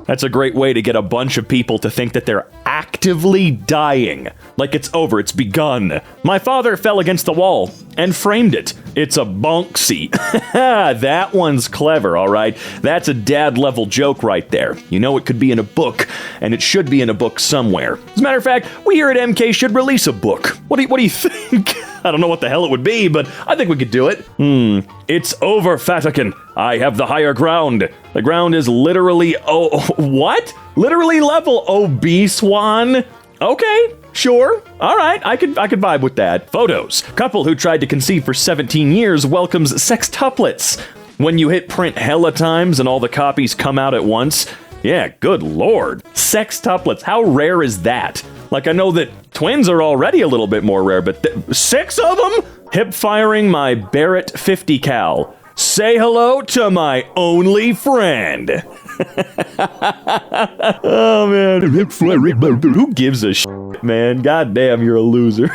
S9: That's a great way to get a bunch of people to think that they're actively dying. Like it's over, it's begun. My father fell against the wall and framed it. It's a bonksy. That one's clever, all right? That's a dad-level joke right there. You know it could be in a book, and it should be in a book somewhere. As a matter of fact, we here at EmKay should release a book. What do you think? I don't know what the hell it would be, but I think we could do it. It's over, Fatakin. I have the higher ground. The ground is literally, what? Literally level obese one? Okay, sure. All right, I could vibe with that. Photos. Couple who tried to conceive for 17 years welcomes sextuplets. When you hit print hella times and all the copies come out at once. Yeah, good lord. Sextuplets, how rare is that? Like, I know that twins are already a little bit more rare, but 6 of them? Hip firing my Barrett 50 cal. Say hello to my only friend. Oh, man. Who gives a shit, man? God damn, you're a loser.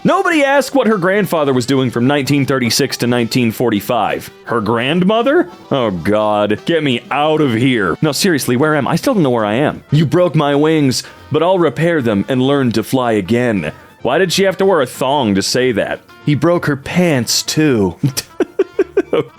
S9: Nobody asked what her grandfather was doing from 1936 to 1945. Her grandmother? Oh, God. Get me out of here. No, seriously, where am I? I still don't know where I am. You broke my wings, but I'll repair them and learn to fly again. Why did she have to wear a thong to say that? He broke her pants, too.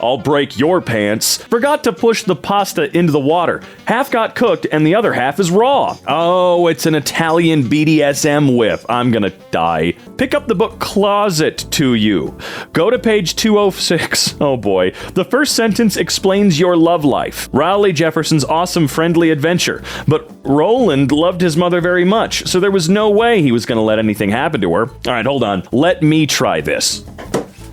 S9: I'll break your pants. Forgot to push the pasta into the water. Half got cooked and the other half is raw. Oh, it's an Italian BDSM whip. I'm gonna die. Pick up the book Closet to You. Go to page 206. Oh boy. The first sentence explains your love life. Raleigh Jefferson's awesome friendly adventure. But Roland loved his mother very much, so there was no way he was gonna let anything happen to her. All right, hold on. Let me try this.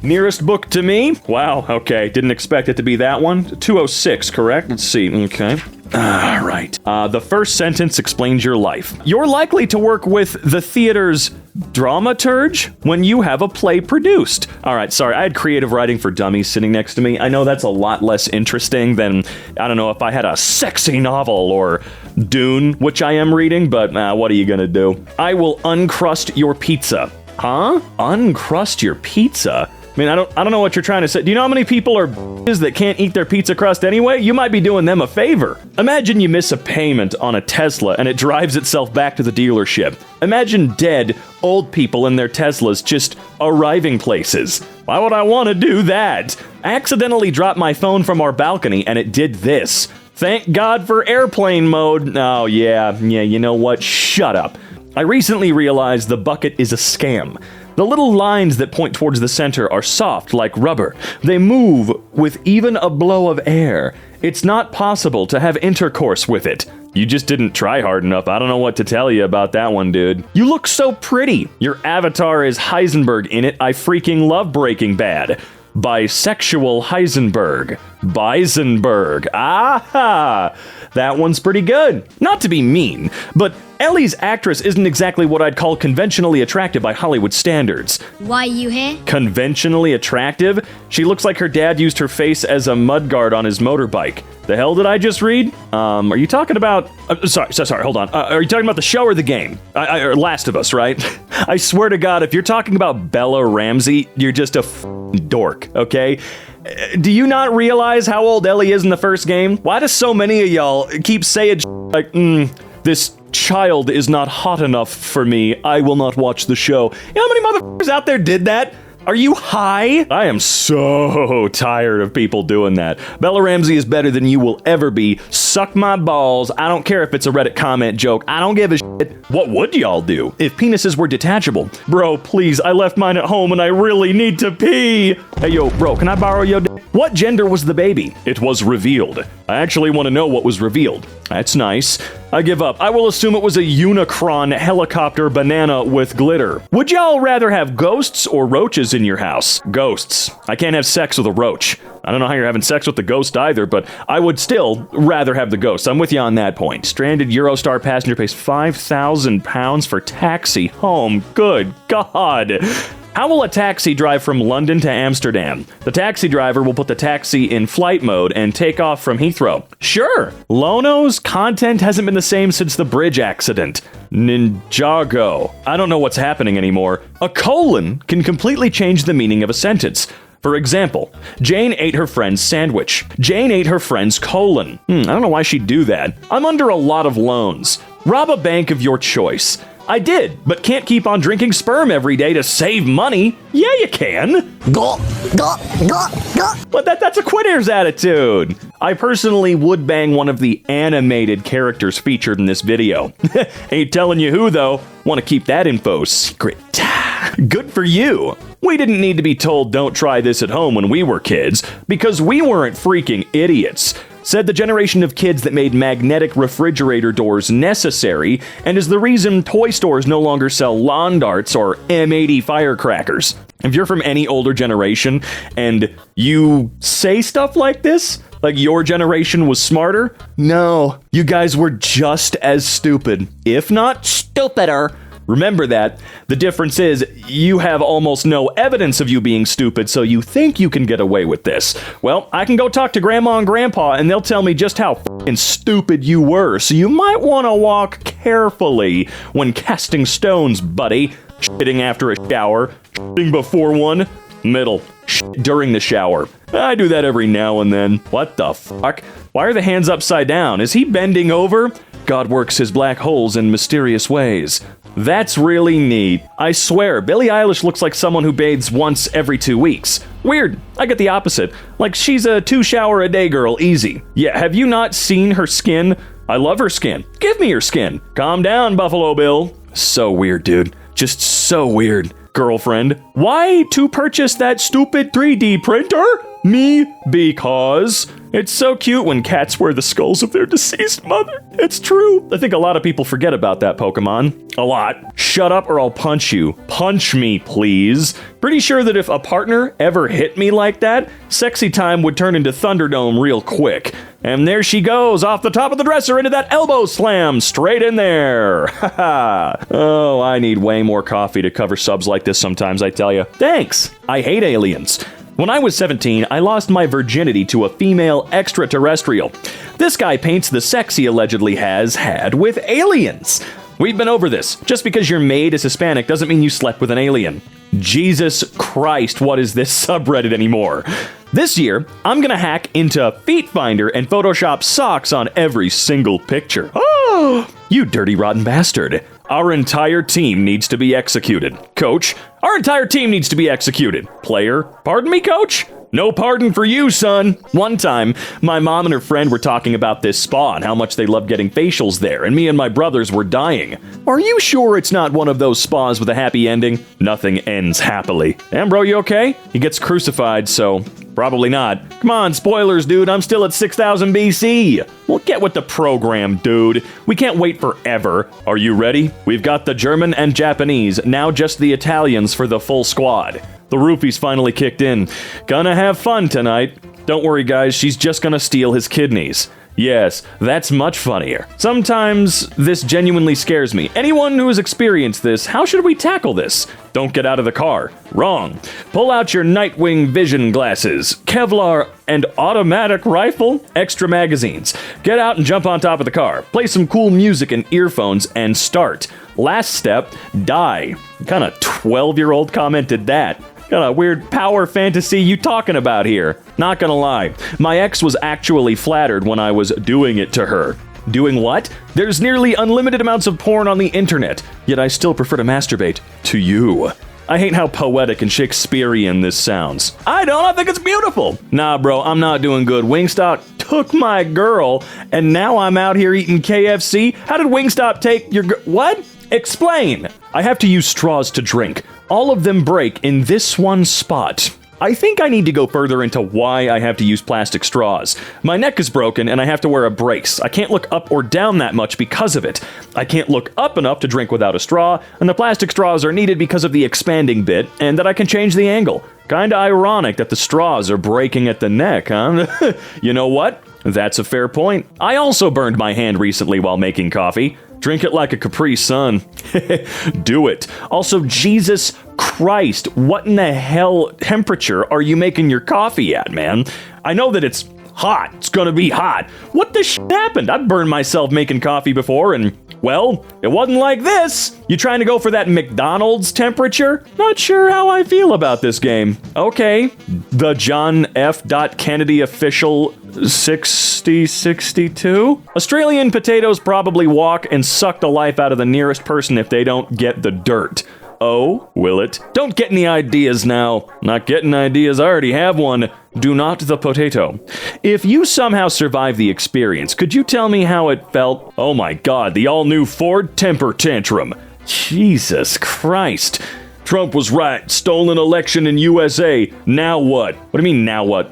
S9: Nearest book to me? Wow, okay. Didn't expect it to be that one. 206, correct? Let's see. Okay. All right. The first sentence explains your life. You're likely to work with the theater's dramaturge when you have a play produced. All right, sorry. I had creative writing for dummies sitting next to me. I know that's a lot less interesting than, I don't know, if I had a sexy novel or Dune, which I am reading, but what are you gonna do? I will uncrust your pizza. Huh? Uncrust your pizza? I mean, I don't know what you're trying to say. Do you know how many people are that can't eat their pizza crust anyway? You might be doing them a favor. Imagine you miss a payment on a Tesla and it drives itself back to the dealership. Imagine dead, old people in their Teslas just arriving places. Why would I want to do that? I accidentally dropped my phone from our balcony and it did this. Thank God for airplane mode. Oh, yeah, you know what? Shut up. I recently realized the bucket is a scam. The little lines that point towards the center are soft like rubber. They move with even a blow of air. It's not possible to have intercourse with it. You just didn't try hard enough. I don't know what to tell you about that one, dude. You look so pretty. Your avatar is Heisenberg in it. I freaking love Breaking Bad. Bisexual Heisenberg. Bisenberg. Aha! That one's pretty good. Not to be mean, but Ellie's actress isn't exactly what I'd call conventionally attractive by Hollywood standards.
S10: Why you here?
S9: Conventionally attractive? She looks like her dad used her face as a mudguard on his motorbike. The hell did I just read? Are you talking about... sorry, hold on. Are you talking about the show or the game? Or Last of Us, right? I swear to God, if you're talking about Bella Ramsey, you're just a dork, okay? Do you not realize how old Ellie is in the first game? Why do so many of y'all keep saying like, this child is not hot enough for me, I will not watch the show? You know how many motherfuckers out there did that? Are you high? I am so tired of people doing that. Bella Ramsey is better than you will ever be. Suck my balls. I don't care if it's a Reddit comment joke. I don't give a shit. What would y'all do if penises were detachable? Bro, please, I left mine at home and I really need to pee. Hey, yo, bro, can I borrow your d? What gender was the baby? It was revealed. I actually want to know what was revealed. That's nice. I give up. I will assume it was a Unicron helicopter banana with glitter. Would y'all rather have ghosts or roaches
S1: those in your house. Ghosts. I can't have sex with a roach. I don't know how you're having sex with the ghost either, but I would still rather have the ghost. I'm with you on that point. Stranded Eurostar passenger pays £5,000 for taxi home. Good God. How will a taxi drive from London to Amsterdam? The taxi driver will put the taxi in flight mode and take off from Heathrow. Sure. Lono's content hasn't been the same since the bridge accident. Ninjago. I don't know what's happening anymore. A colon can completely change the meaning of a sentence. For example, Jane ate her friend's sandwich. Jane ate her friend's colon. I don't know why she'd do that. I'm under a lot of loans. Rob a bank of your choice. I did, but can't keep on drinking sperm every day to save money. Yeah, you can. But that's a quitter's attitude. I personally would bang one of the animated characters featured in this video. Ain't telling you who, though. Want to keep that info secret. Good for you. We didn't need to be told don't try this at home when we were kids, because we weren't freaking idiots. Said the generation of kids that made magnetic refrigerator doors necessary, and is the reason toy stores no longer sell lawn darts or M80 firecrackers. If you're from any older generation and you say stuff like this, like your generation was smarter, no, you guys were just as stupid, if not stupider. Remember that. The difference is, you have almost no evidence of you being stupid, so you think you can get away with this. Well, I can go talk to Grandma and Grandpa, and they'll tell me just how f***ing stupid you were, so you might want to walk carefully when casting stones, buddy. Shitting after a shower, shitting before one, middle, shit during the shower. I do that every now and then. What the fuck? Why are the hands upside down? Is he bending over? God works his black holes in mysterious ways. That's really neat. I swear, Billie Eilish looks like someone who bathes once every 2 weeks. Weird. I get the opposite. Like she's a 2-shower-a-day girl, easy. Yeah, have you not seen her skin? I love her skin. Give me your skin. Calm down, Buffalo Bill. So weird, dude. Just so weird. Girlfriend, why to purchase that stupid 3D printer? Me, because it's so cute when cats wear the skulls of their deceased mother. It's true. I think a lot of people forget about that Pokemon. A lot. Shut up or I'll punch you. Punch me, please. Pretty sure that if a partner ever hit me like that, sexy time would turn into Thunderdome real quick. And there she goes, off the top of the dresser into that elbow slam, straight in there. Haha. Oh, I need way more coffee to cover subs like this sometimes, I tell you. Thanks. I hate aliens. When I was 17, I lost my virginity to a female extraterrestrial. This guy paints the sex he allegedly has had with aliens. We've been over this. Just because your maid is Hispanic doesn't mean you slept with an alien. Jesus Christ, what is this subreddit anymore? This year, I'm gonna hack into Feet Finder and Photoshop socks on every single picture. Oh, you dirty rotten bastard. Our entire team needs to be executed. Coach, our entire team needs to be executed. Player, pardon me, coach? No pardon for you, son. One time, my mom and her friend were talking about this spa and how much they love getting facials there, and me and my brothers were dying. Are you sure it's not one of those spas with a happy ending? Nothing ends happily. And bro, you okay? He gets crucified, so probably not. Come on, spoilers, dude. I'm still at 6000 BC. Well, get with the program, dude. We can't wait forever. Are you ready? We've got the German and Japanese, now just the Italians for the full squad. The roofie's finally kicked in. Gonna have fun tonight. Don't worry, guys, she's just gonna steal his kidneys. Yes, that's much funnier. Sometimes this genuinely scares me. Anyone who has experienced this, how should we tackle this? Don't get out of the car. Wrong. Pull out your Nightwing vision glasses, Kevlar and automatic rifle, extra magazines. Get out and jump on top of the car. Play some cool music and earphones and start. Last step, die. What kind of 12-year-old commented that? What kind of weird power fantasy you talking about here? Not gonna lie, my ex was actually flattered when I was doing it to her. Doing what? There's nearly unlimited amounts of porn on the internet, yet I still prefer to masturbate to you. I hate how poetic and Shakespearean this sounds. I don't, I think it's beautiful. Nah, bro, I'm not doing good. Wingstop took my girl, and now I'm out here eating KFC? How did Wingstop take your what? Explain. I have to use straws to drink. All of them break in this one spot. I think I need to go further into why I have to use plastic straws. My neck is broken and I have to wear a brace. I can't look up or down that much because of it. I can't look up enough to drink without a straw, and the plastic straws are needed because of the expanding bit, and that I can change the angle. Kinda ironic that the straws are breaking at the neck, huh? You know what? That's a fair point. I also burned my hand recently while making coffee. Drink it like a Capri Sun. Do it. Also, Jesus Christ, what in the hell temperature are you making your coffee at, man? I know that it's hot. It's gonna be hot. What the shit happened? I've burned myself making coffee before and, well, it wasn't like this. You trying to go for that McDonald's temperature? Not sure how I feel about this game. Okay, the John F. Kennedy official 6062? Australian potatoes probably walk and suck the life out of the nearest person if they don't get the dirt. Oh, will it? Don't get any ideas now. Not getting ideas, I already have one. Do not the potato. If you somehow survive the experience, could you tell me how it felt? Oh my god, the all-new Ford temper tantrum. Jesus Christ. Trump was right. Stolen election in USA. Now what? What do you mean, now what?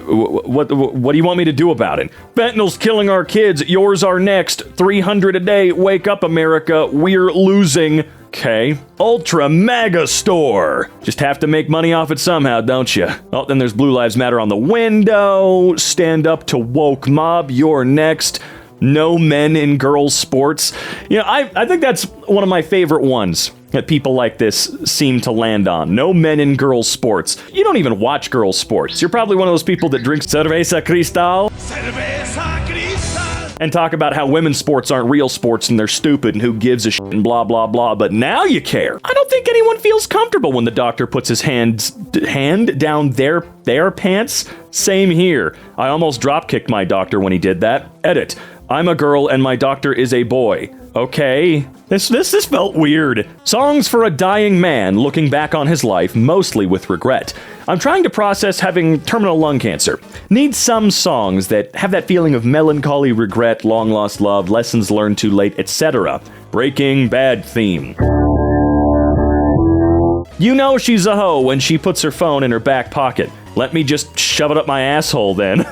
S1: What do you want me to do about it? Fentanyl's killing our kids. Yours are next. 300 a day. Wake up, America. We're losing. Okay. Ultra Mega Store. Just have to make money off it somehow, don't you? Oh, then there's Blue Lives Matter on the window. Stand up to woke mob. You're next. No men in girls' sports. You know, I think that's one of my favorite ones that people like this seem to land on. No men in girls' sports. You don't even watch girls' sports. You're probably one of those people that drinks cerveza cristal. And talk about how women's sports aren't real sports and they're stupid and who gives a shit and blah, blah, blah. But now you care. I don't think anyone feels comfortable when the doctor puts his hand down their pants. Same here. I almost drop-kicked my doctor when he did that. Edit. I'm a girl and my doctor is a boy. Okay. This felt weird. Songs for a dying man looking back on his life, mostly with regret. I'm trying to process having terminal lung cancer. Need some songs that have that feeling of melancholy, regret, long-lost love, lessons learned too late, etc. Breaking Bad theme. You know she's a hoe when she puts her phone in her back pocket. Let me just shove it up my asshole then.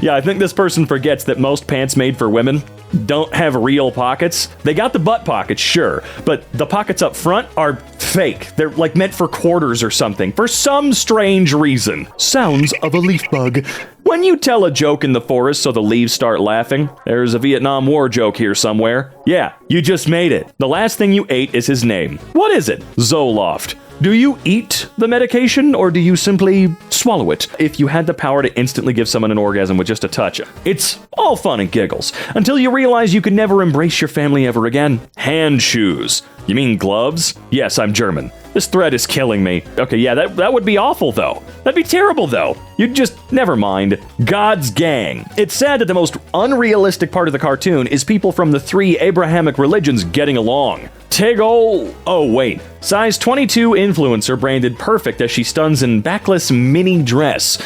S1: Yeah, I think this person forgets that most pants made for women don't have real pockets. They got the butt pockets, sure, but the pockets up front are fake. They're like meant for quarters or something, for some strange reason. Sounds of a leaf bug. When you tell a joke in the forest so the leaves start laughing, there's a Vietnam War joke here somewhere. Yeah, you just made it. The last thing you ate is his name. What is it? Zoloft. Do you eat the medication, or do you simply swallow it? If you had the power to instantly give someone an orgasm with just a touch, it's all fun and giggles, until you realize you could never embrace your family ever again. Hand shoes. You mean gloves? Yes, I'm German. This thread is killing me. Okay, yeah, that would be awful, though. That'd be terrible, though. You'd just, never mind. God's gang. It's sad that the most unrealistic part of the cartoon is people from the 3 Abrahamic religions getting along. Tiggle. Oh, wait. Size 22 influencer branded perfect as she stuns in backless mini dress.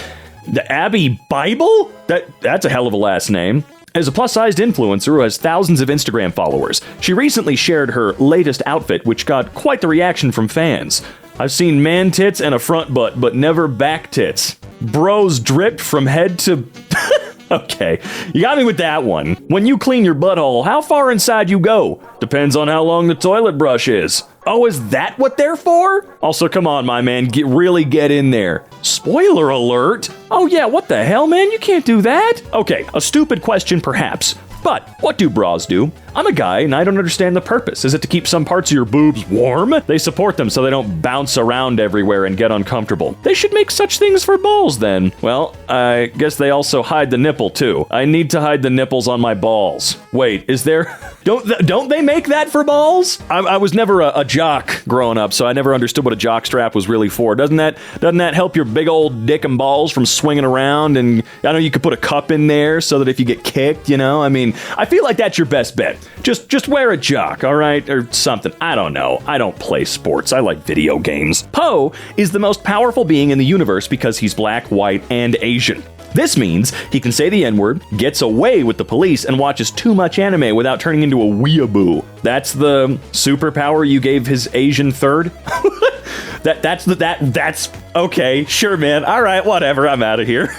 S1: The Abby Bible? That's a hell of a last name. As a plus-sized influencer who has thousands of Instagram followers, she recently shared her latest outfit, which got quite the reaction from fans. I've seen man tits and a front butt, but never back tits. Bros dripped from head to... Okay, you got me with that one. When you clean your butthole, how far inside you go? Depends on how long the toilet brush is. Oh, is that what they're for? Also, come on, my man, really get in there. Spoiler alert! Oh yeah, what the hell, man? You can't do that! Okay, a stupid question perhaps, but what do bras do? I'm a guy and I don't understand the purpose. Is it to keep some parts of your boobs warm? They support them so they don't bounce around everywhere and get uncomfortable. They should make such things for balls then. Well, I guess they also hide the nipple too. I need to hide the nipples on my balls. Wait, is there... Don't they make that for balls? I was never a jock growing up, so I never understood what a jock strap was really for. Doesn't that help your big old dick and balls from swinging around? And I know you could put a cup in there so that if you get kicked, you know? I mean, I feel like that's your best bet. Just wear a jock, all right? Or something. I don't know. I don't play sports. I like video games. Poe is the most powerful being in the universe because he's black, white, and Asian. This means he can say the N-word, gets away with the police, and watches too much anime without turning into a weeaboo. That's the superpower you gave his Asian third?
S9: That's okay. Sure, man. All right, whatever. I'm out of here.